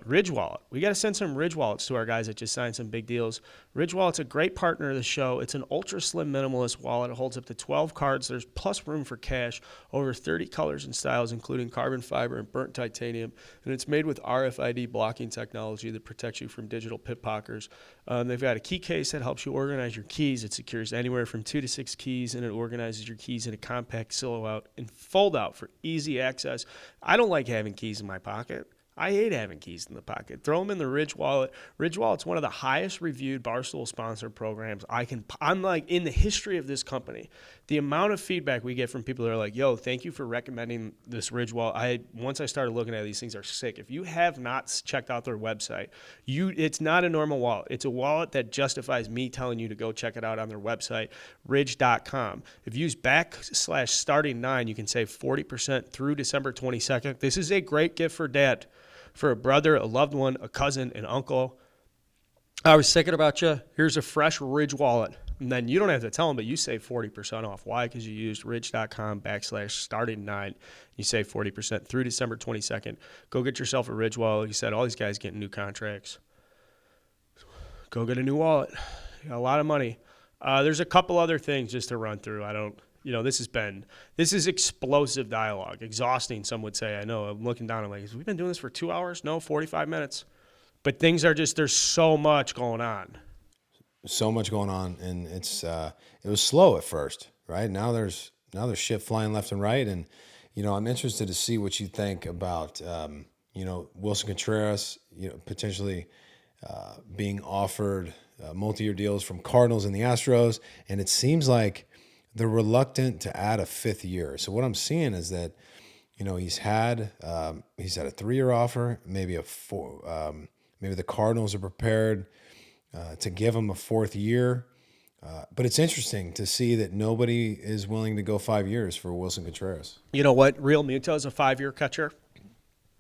Speaker 1: Ridge Wallet. We got to send some Ridge Wallets to our guys that just signed some big deals. Ridge Wallet's a great partner of the show. It's an ultra-slim minimalist wallet. It holds up to 12 cards. There's plus room for cash, over 30 colors and styles, including carbon fiber and burnt titanium. And it's made with RFID blocking technology that protects you from digital pickpockets. They've got a key case that helps you organize your keys. It secures anywhere from 2 to 6 keys, and it organizes your keys in a compact silhouette and fold out for easy access. I don't like having keys in my pocket. I hate having keys in the pocket. Throw them in the Ridge Wallet. Ridge Wallet's one of the highest reviewed Barstool sponsored programs I'm like, in the history of this company. The amount of feedback we get from people that are like, yo, thank you for recommending this Ridge Wallet. Once I started looking at it, these things are sick. If you have not checked out their website, it's not a normal wallet. It's a wallet that justifies me telling you to go check it out on their website, ridge.com. If you use /starting9, you can save 40% through December 22nd. This is a great gift for dad, for a brother, a loved one, a cousin, an uncle. I was thinking about you. Here's a fresh Ridge Wallet. And then you don't have to tell them, but you save 40% off. Why? Because you used ridge.com /starting9. You save 40% through December 22nd. Go get yourself a Ridge Wallet. Like you said, all these guys getting new contracts. Go get a new wallet. You got a lot of money. There's a couple other things just to run through. This is explosive dialogue, exhausting, some would say. I know, I'm looking down, I'm like, we've been doing this for 2 hours? No, 45 minutes. But things are just, there's so much going on.
Speaker 2: So much going on, and it was slow at first, right? Now there's shit flying left and right, and I'm interested to see what you think about Wilson Contreras, potentially being offered multi-year deals from Cardinals and the Astros, and it seems like they're reluctant to add a 5th year. So what I'm seeing is that he's had a 3-year offer, maybe a 4. Maybe the Cardinals are prepared to give him a 4th year. But it's interesting to see that nobody is willing to go 5 years for Wilson Contreras.
Speaker 1: You know what? Real Muto's a 5-year catcher.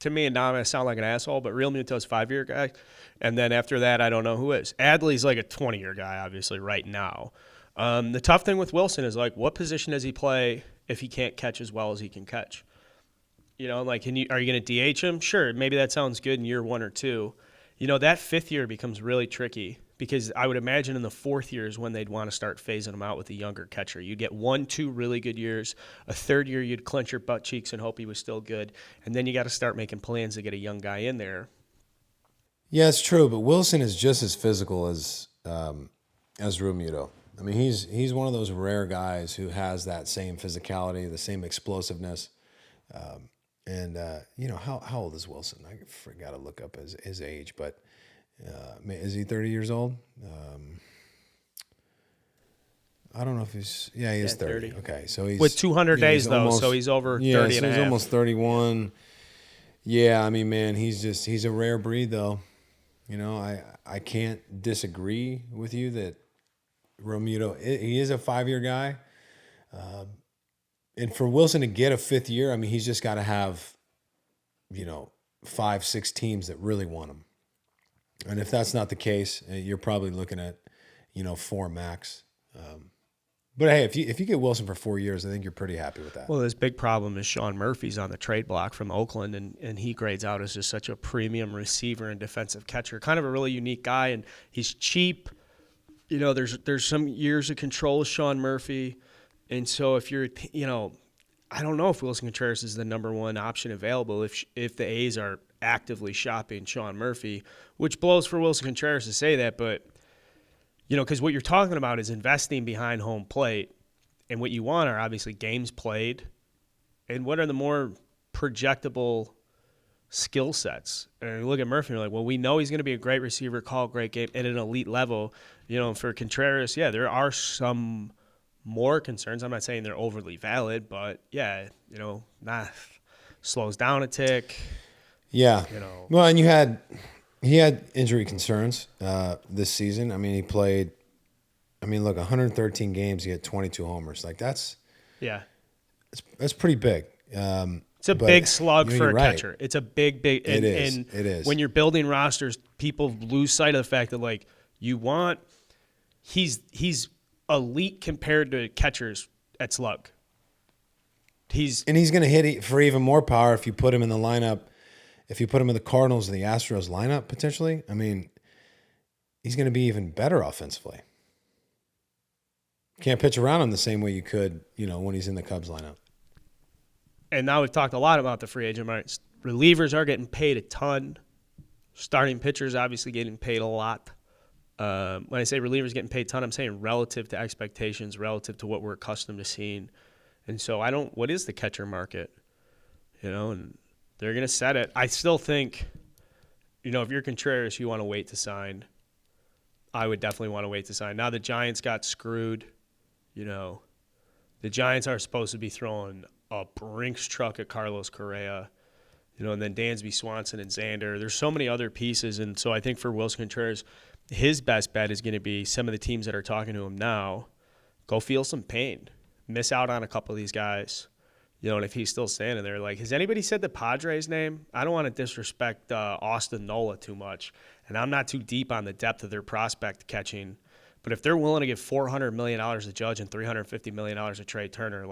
Speaker 1: To me, and now I'm going to sound like an asshole, but Real Muto's 5-year guy. And then after that, I don't know who is. Adley's like a 20-year guy, obviously, right now. The tough thing with Wilson is, like, what position does he play if he can't catch as well as he can catch? You know, like, are you going to DH him? Sure, maybe that sounds good in year 1 or 2. You know, that 5th year becomes really tricky because I would imagine in the 4th year is when they'd want to start phasing him out with a younger catcher. You'd get 1, 2 really good years. A 3rd year, you'd clench your butt cheeks and hope he was still good. And then you got to start making plans to get a young guy in there.
Speaker 2: Yeah, it's true, but Wilson is just as physical as Realmuto. I mean, he's one of those rare guys who has that same physicality, the same explosiveness. You know, how old is Wilson? I forgot to look up his age, but is he 30 years old? I don't know if he is 30. Okay, so he's
Speaker 1: with 200 days though,
Speaker 2: almost,
Speaker 1: so he's over 30
Speaker 2: so
Speaker 1: and a
Speaker 2: he's
Speaker 1: half.
Speaker 2: almost 31. Yeah, I mean, man, he's a rare breed though. You know, I can't disagree with you that Realmuto, he is a 5-year guy. And for Wilson to get a 5th year, I mean, he's just got to have, 5, 6 teams that really want him. And if that's not the case, you're probably looking at, 4 max. But hey, if you get Wilson for 4 years, I think you're pretty happy with that.
Speaker 1: Well, this big problem is Sean Murphy's on the trade block from Oakland, and he grades out as just such a premium receiver and defensive catcher, kind of a really unique guy, and he's cheap. You know, there's some years of control with Sean Murphy, and so if you're, I don't know if Wilson Contreras is the number 1 option available if the A's are actively shopping Sean Murphy, which blows for Wilson Contreras to say that, but because what you're talking about is investing behind home plate, and what you want are obviously games played, and what are the more projectable skill sets. And you look at Murphy, and you're like, well, we know he's going to be a great receiver, call a great game at an elite level. For Contreras, yeah, there are some more concerns. I'm not saying they're overly valid, but yeah, slows down a tick.
Speaker 2: Yeah. Well, and he had injury concerns this season. I mean, he played, 113 games, he had 22 homers. Like that's pretty big.
Speaker 1: It's a big slug for a catcher.
Speaker 2: Right.
Speaker 1: It's a big.
Speaker 2: It is.
Speaker 1: When you're building rosters, people lose sight of the fact that he's elite compared to catchers at slug. He's
Speaker 2: going to hit for even more power if you put him in the lineup. If you put him in the Cardinals or the Astros lineup, potentially, I mean, he's going to be even better offensively. Can't pitch around him the same way you could, when he's in the Cubs lineup.
Speaker 1: And now we've talked a lot about the free agent market. Relievers are getting paid a ton. Starting pitchers obviously getting paid a lot. When I say relievers getting paid a ton, I'm saying relative to expectations, relative to what we're accustomed to seeing. And so what is the catcher market? And they're going to set it. I still think, if you're Contreras, you want to wait to sign. I would definitely want to wait to sign. Now the Giants got screwed. The Giants are supposed to be throwing a Brinks truck at Carlos Correa, and then Dansby Swanson and Xander. There's so many other pieces, and so I think for Wilson Contreras, his best bet is going to be some of the teams that are talking to him now, go feel some pain. Miss out on a couple of these guys. And if he's still standing there, has anybody said the Padres name? I don't want to disrespect Austin Nola too much, and I'm not too deep on the depth of their prospect catching. But if they're willing to give $400 million to Judge and $350 million to Trey Turner,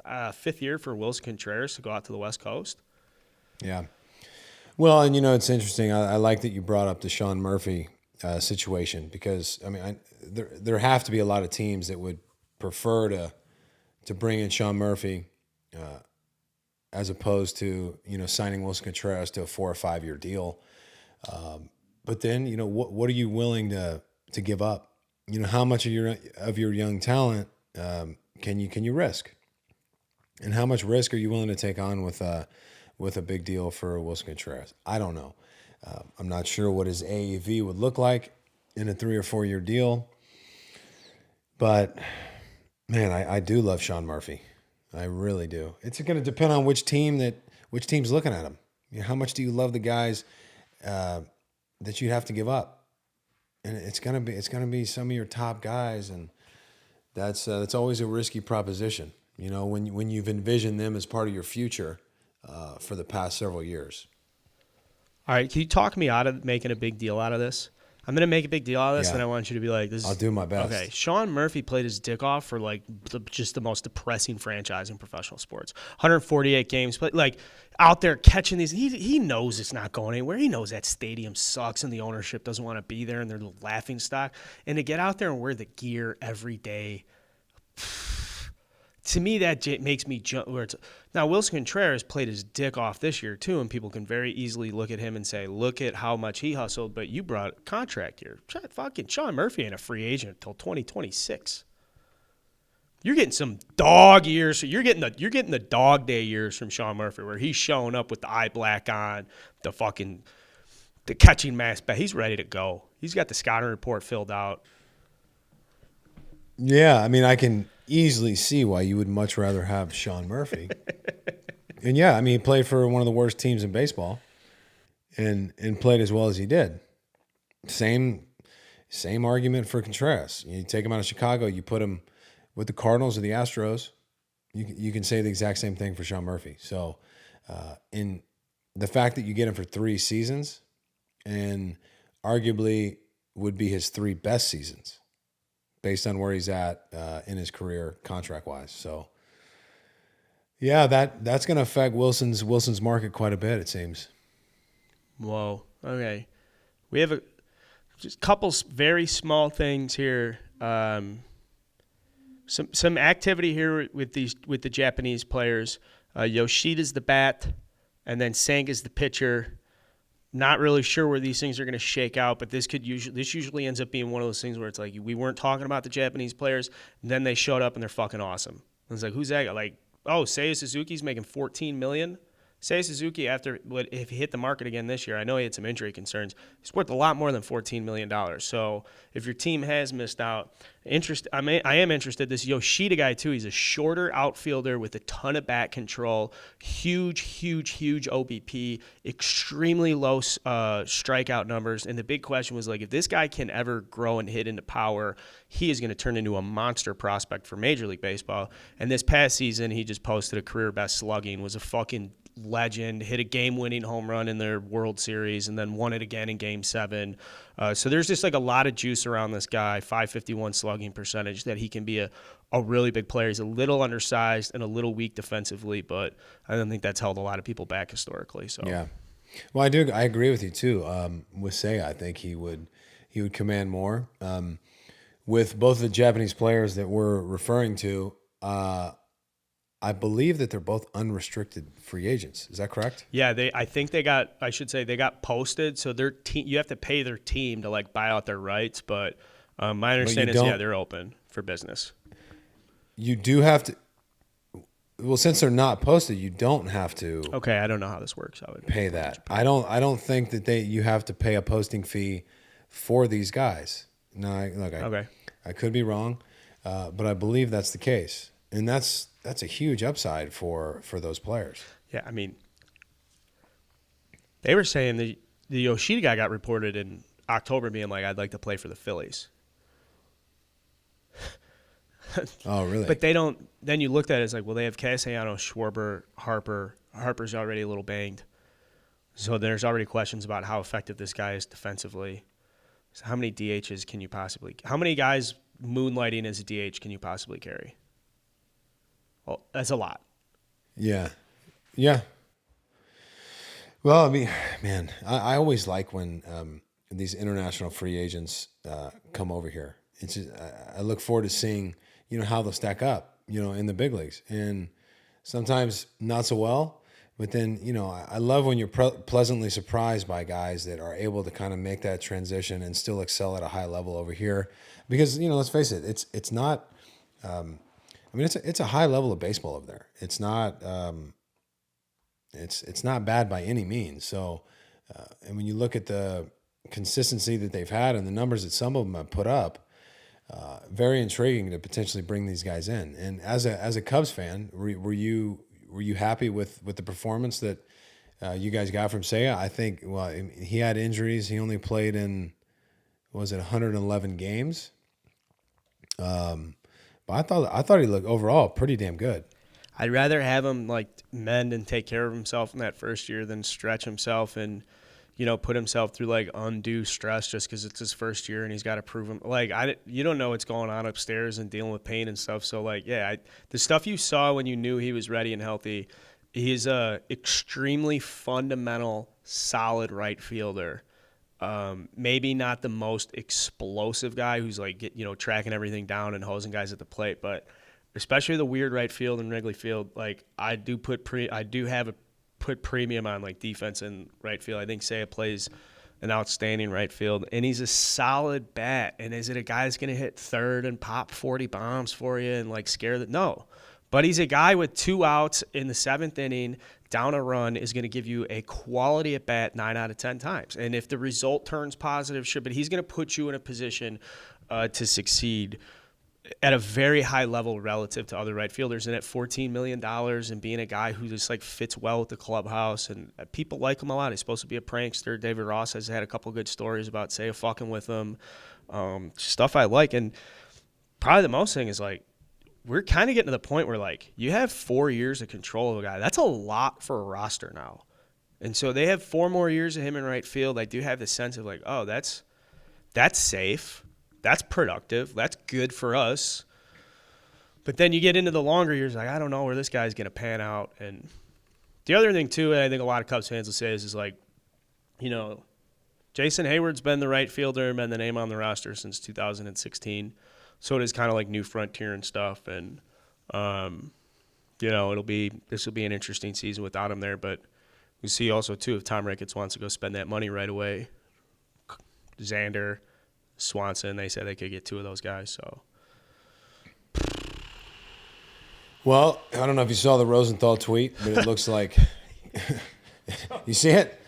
Speaker 1: 5th year for Wilson Contreras to go out to the West Coast?
Speaker 2: Yeah. Well, and it's interesting. I like that you brought up the Sean Murphy situation because, there have to be a lot of teams that would prefer to bring in Sean Murphy as opposed to, signing Wilson Contreras to a 4 or 5 year deal. But then, what are you willing to give up? How much of your young talent can you risk? And how much risk are you willing to take on with a big deal for Wilson Contreras? I don't know. I'm not sure what his AAV would look like in a 3 or 4 year deal. But man, I do love Sean Murphy. I really do. It's going to depend on which team's looking at him. How much do you love the guys that you'd have to give up? And it's going to be some of your top guys, and that's always a risky proposition. When you've envisioned them as part of your future for the past several years.
Speaker 1: All right, can you talk me out of making a big deal out of this? I'm gonna make a big deal out of this,
Speaker 2: Yeah.
Speaker 1: and I want you to be like, "This."
Speaker 2: I'll do my best.
Speaker 1: Okay, Sean Murphy played his dick off for like just the most depressing franchise in professional sports. 148 games, but like out there catching these. He knows it's not going anywhere. He knows that stadium sucks and the ownership doesn't want to be there and they're the laughing stock. And to get out there and wear the gear every day. To me, that makes me jump. Now, Wilson Contreras played his dick off this year, too, and people can very easily look at him and say, look at how much he hustled, but you brought a contract here. Fucking Sean Murphy ain't a free agent until 2026. You're getting some dog years. So you're getting the dog day years from Sean Murphy, where he's showing up with the eye black on, the catching mask back. He's ready to go. He's got the scouting report filled out.
Speaker 2: Yeah, I mean, I can easily see why you would much rather have Sean Murphy. And yeah, I mean, he played for one of the worst teams in baseball, and played as well as he did. Same argument for Contreras. You take him out of Chicago, you put him with the Cardinals or the Astros, you can say the exact same thing for Sean Murphy. So, in the fact that you get him for 3 seasons, and arguably would be his 3 best seasons, based on where he's at in his career contract-wise. So, yeah, that's going to affect Wilson's market quite a bit, it seems.
Speaker 1: Whoa. Okay. We have just a couple very small things here. Some activity here with the Japanese players. Yoshida's the bat, and then Sanga's the pitcher. Not really sure where these things are going to shake out, but this usually ends up being one of those things where it's like we weren't talking about the Japanese players, and then they showed up and they're fucking awesome. And it's like, who's that guy? Like, oh, Seiya Suzuki's making $14 million. Seiya Suzuki, if he hit the market again this year, I know he had some injury concerns. He's worth a lot more than $14 million. So if your team has missed out, I am interested. This Yoshida guy too. He's a shorter outfielder with a ton of bat control, huge OBP, extremely low strikeout numbers. And the big question was like, if this guy can ever grow and hit into power, he is going to turn into a monster prospect for Major League Baseball. And this past season, he just posted a career best slugging, was a fucking legend, hit a game-winning home run in their World Series, and then won it again in Game 7. So there's just like a lot of juice around this guy, 551 slugging percentage, that he can be a really big player. He's a little undersized and a little weak defensively, but I don't think that's held a lot of people back historically. So
Speaker 2: yeah, well, I agree with you too. With Seiya, I think he would command more. With both the Japanese players that we're referring to, I believe that they're both unrestricted free agents. Is that correct?
Speaker 1: Yeah, I think they got posted. So their team, you have to pay their team to like buy out their rights. But my understanding is, they're open for business.
Speaker 2: You do have to. Well, since they're not posted, you don't have to.
Speaker 1: Okay, I don't know how this works. I would
Speaker 2: pay that. I don't think that you have to pay a posting fee for these guys. No,
Speaker 1: okay.
Speaker 2: I could be wrong, but I believe that's the case, and that's a huge upside for those players.
Speaker 1: Yeah, I mean, they were saying the Yoshida guy got reported in October being like, I'd like to play for the Phillies.
Speaker 2: Oh, really?
Speaker 1: But they don't. Then you looked at it as like, well, they have Castellanos, Schwarber, Harper. Harper's already a little banged. So there's already questions about how effective this guy is defensively. So how many DHs can you possibly – how many guys moonlighting as a DH can you possibly carry? Well, that's a lot.
Speaker 2: Yeah. Yeah. Well, I mean, man, I always like when these international free agents come over here. It's just, I look forward to seeing, how they'll stack up, in the big leagues. And sometimes not so well. But then, I love when you're pleasantly surprised by guys that are able to kind of make that transition and still excel at a high level over here. Because, let's face it, it's not it's a high level of baseball over there. It's not it's not bad by any means. So, and when you look at the consistency that they've had and the numbers that some of them have put up, very intriguing to potentially bring these guys in. And as a Cubs fan, were you happy with the performance that you guys got from Seiya? I think, well, he had injuries. He only played in, 111 games. But I thought he looked overall pretty damn good.
Speaker 1: I'd rather have him like mend and take care of himself in that first year than stretch himself and put himself through like undue stress just because it's his first year and he's got to prove him. Like you don't know what's going on upstairs and dealing with pain and stuff. So like, yeah, the stuff you saw when you knew he was ready and healthy, he's a extremely fundamental, solid right fielder. Maybe not the most explosive guy who's like, tracking everything down and hosing guys at the plate, but especially the weird right field and Wrigley Field, like I do put premium on like defense and right field. I think Seiya plays an outstanding right field, and he's a solid bat. And is it a guy that's going to hit third and pop 40 bombs for you and like scare the no? But he's a guy with 2 outs in the 7th inning, down a run, is going to give you a quality at bat 9 out of 10 times. And if the result turns positive, sure, but he's going to put you in a position to succeed at a very high level relative to other right fielders. And at $14 million and being a guy who just like fits well with the clubhouse, and people like him a lot. He's supposed to be a prankster. David Ross has had a couple good stories about Seiya fucking with him. Stuff I like. And probably the most thing is like, we're kind of getting to the point where like you have 4 years of control of a guy. That's a lot for a roster now. And so they have 4 more years of him in right field. I do have the sense of like, oh, that's safe. That's productive. That's good for us. But then you get into the longer years, like, I don't know where this guy's going to pan out. And the other thing, too, and I think a lot of Cubs fans will say is like, Jason Hayward's been the right fielder and been the name on the roster since 2016. So it is kind of like new frontier and stuff. And, this will be an interesting season without him there. But we see also, too, if Tom Ricketts wants to go spend that money right away, Xander, Swanson, they said they could get 2 of those guys. So,
Speaker 2: well, I don't know if you saw the Rosenthal tweet, but it looks like you see it.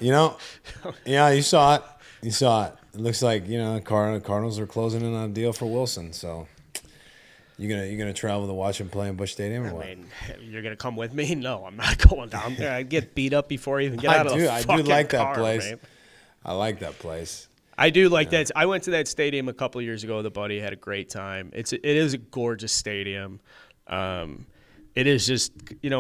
Speaker 2: Yeah, you saw it. It looks like Cardinals are closing in on a deal for Wilson. So you gonna travel to watch him play in Busch Stadium or what?
Speaker 1: I mean, you're gonna come with me? No, I'm not going down there. I'd get beat up before I even get out of the fucking
Speaker 2: I do like
Speaker 1: car,
Speaker 2: that place.
Speaker 1: man.
Speaker 2: I like that place.
Speaker 1: I do like that. I went to that stadium a couple of years ago with a buddy. Had a great time. It is a gorgeous stadium. It is just,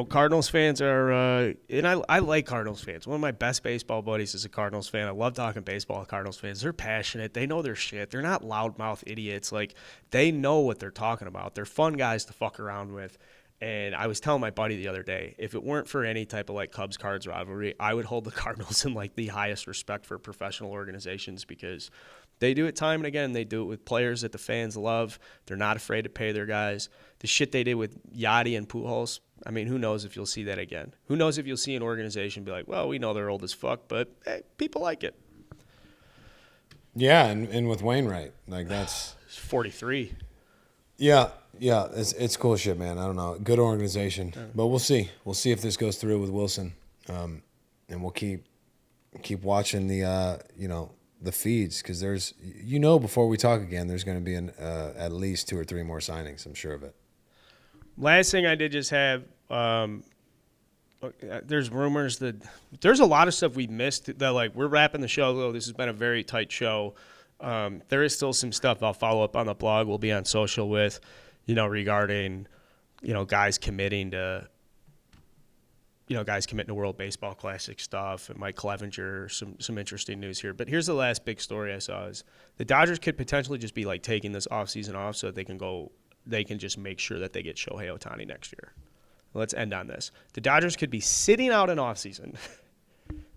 Speaker 1: Cardinals fans are, and I like Cardinals fans. One of my best baseball buddies is a Cardinals fan. I love talking baseball with Cardinals fans. They're passionate. They know their shit. They're not loudmouth idiots. Like, they know what they're talking about. They're fun guys to fuck around with. And I was telling my buddy the other day, if it weren't for any type of like Cubs-Cards rivalry, I would hold the Cardinals in like the highest respect for professional organizations, because they do it time and again. They do it with players that the fans love. They're not afraid to pay their guys. The shit they did with Yachty and Pujols, I mean, who knows if you'll see that again? Who knows if you'll see an organization be like, well, we know they're old as fuck, but hey, people like it.
Speaker 2: Yeah, and with Wainwright, like that's
Speaker 1: 43.
Speaker 2: Yeah, it's cool shit, man. I don't know, good organization, but we'll see. We'll see if this goes through with Wilson, and we'll keep watching the feeds, because there's before we talk again, there's going to be at least 2 or 3 more signings. I'm sure of it.
Speaker 1: Last thing I did just have, there's rumors that there's a lot of stuff we missed that like we're wrapping the show. Though this has been a very tight show. There is still some stuff I'll follow up on the blog. We'll be on social with, regarding, guys committing to World Baseball Classic stuff, and Mike Clevenger, some interesting news here. But here's the last big story I saw is the Dodgers could potentially just be like taking this offseason off so that they can just make sure that they get Shohei Ohtani next year. Let's end on this. The Dodgers could be sitting out an offseason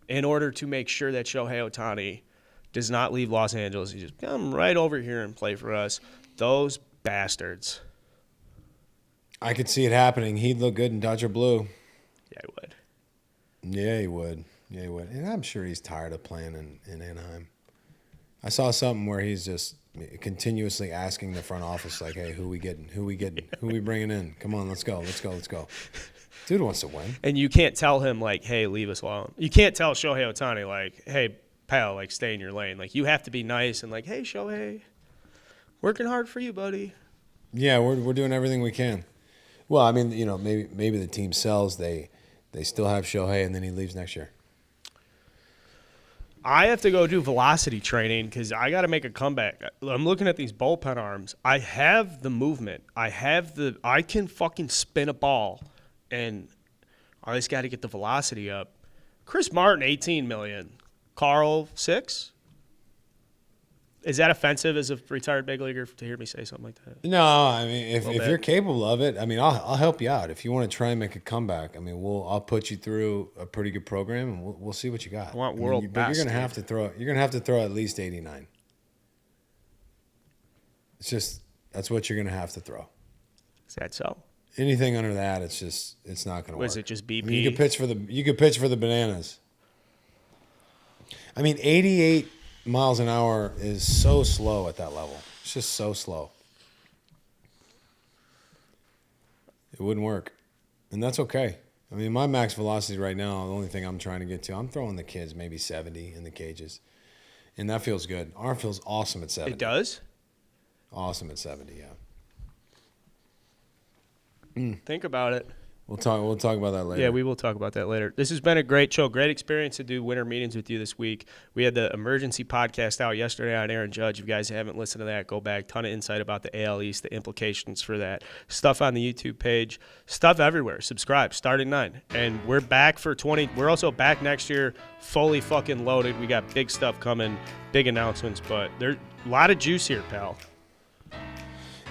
Speaker 1: in order to make sure that Shohei Ohtani does not leave Los Angeles. He just come right over here and play for us. Those bastards.
Speaker 2: I could see it happening. He'd look good in Dodger blue.
Speaker 1: Yeah, he would.
Speaker 2: Yeah, he would. And I'm sure he's tired of playing in Anaheim. I saw something where he's just continuously asking the front office, like, hey, who we getting? Who we bringing in? Come on, let's go. Dude wants to win.
Speaker 1: And you can't tell him, like, hey, leave us alone. You can't tell Shohei Ohtani, like, hey, pal, like, stay in your lane. Like, you have to be nice and like, hey, Shohei, working hard for you, buddy.
Speaker 2: Yeah, we're doing everything we can. Well, I mean, maybe the team sells, they still have Shohei, and then he leaves next year.
Speaker 1: I have to go do velocity training because I got to make a comeback. I'm looking at these bullpen arms. I have the movement. I can fucking spin a ball, and I just got to get the velocity up. Chris Martin, $18 million. Carl 6? Is that offensive as a retired big leaguer to hear me say something like that?
Speaker 2: No, I mean, if
Speaker 1: bit.
Speaker 2: you're capable of it, I mean, I'll help you out. If you want to try and make a comeback, I mean, I'll put you through a pretty good program, and we'll see what you got.
Speaker 1: I want world
Speaker 2: but
Speaker 1: best.
Speaker 2: You're gonna have to throw. You're gonna have to throw at least 89. It's just that's what you're gonna have to throw.
Speaker 1: Is that so?
Speaker 2: Anything under that, it's not gonna work.
Speaker 1: Was it just BP?
Speaker 2: I mean, you could pitch for the bananas. I mean, 88 miles an hour is so slow at that level. It's just so slow. It wouldn't work. And that's okay. I mean, my max velocity right now, the only thing I'm trying to get to, I'm throwing the kids maybe 70 in the cages. And that feels good. Our feels awesome at 70.
Speaker 1: It does?
Speaker 2: Awesome at 70, yeah.
Speaker 1: Think about it.
Speaker 2: We'll talk about that later.
Speaker 1: Yeah, we will talk about that later. This has been a great show. Great experience to do winter meetings with you this week. We had the emergency podcast out yesterday on Aaron Judge. If you guys haven't listened to that, go back. Ton of insight about the AL East, the implications for that. Stuff on the YouTube page. Stuff everywhere. Subscribe. Start at 9. And we're back for 20. We're also back next year, fully fucking loaded. We got big stuff coming, big announcements. But there's a lot of juice here, pal.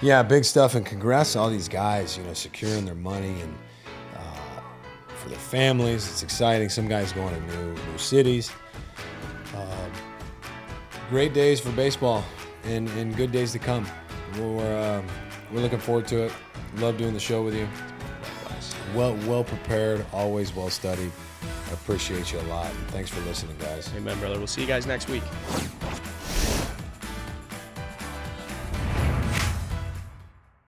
Speaker 2: Yeah, big stuff. And congrats to all these guys, securing their money and for their families. It's exciting. Some guys going to new cities. Great days for baseball and good days to come. We're looking forward to it. Love doing the show with you. Well prepared, always well studied. I appreciate you a lot. And thanks for listening, guys.
Speaker 1: Amen, brother. We'll see you guys next week.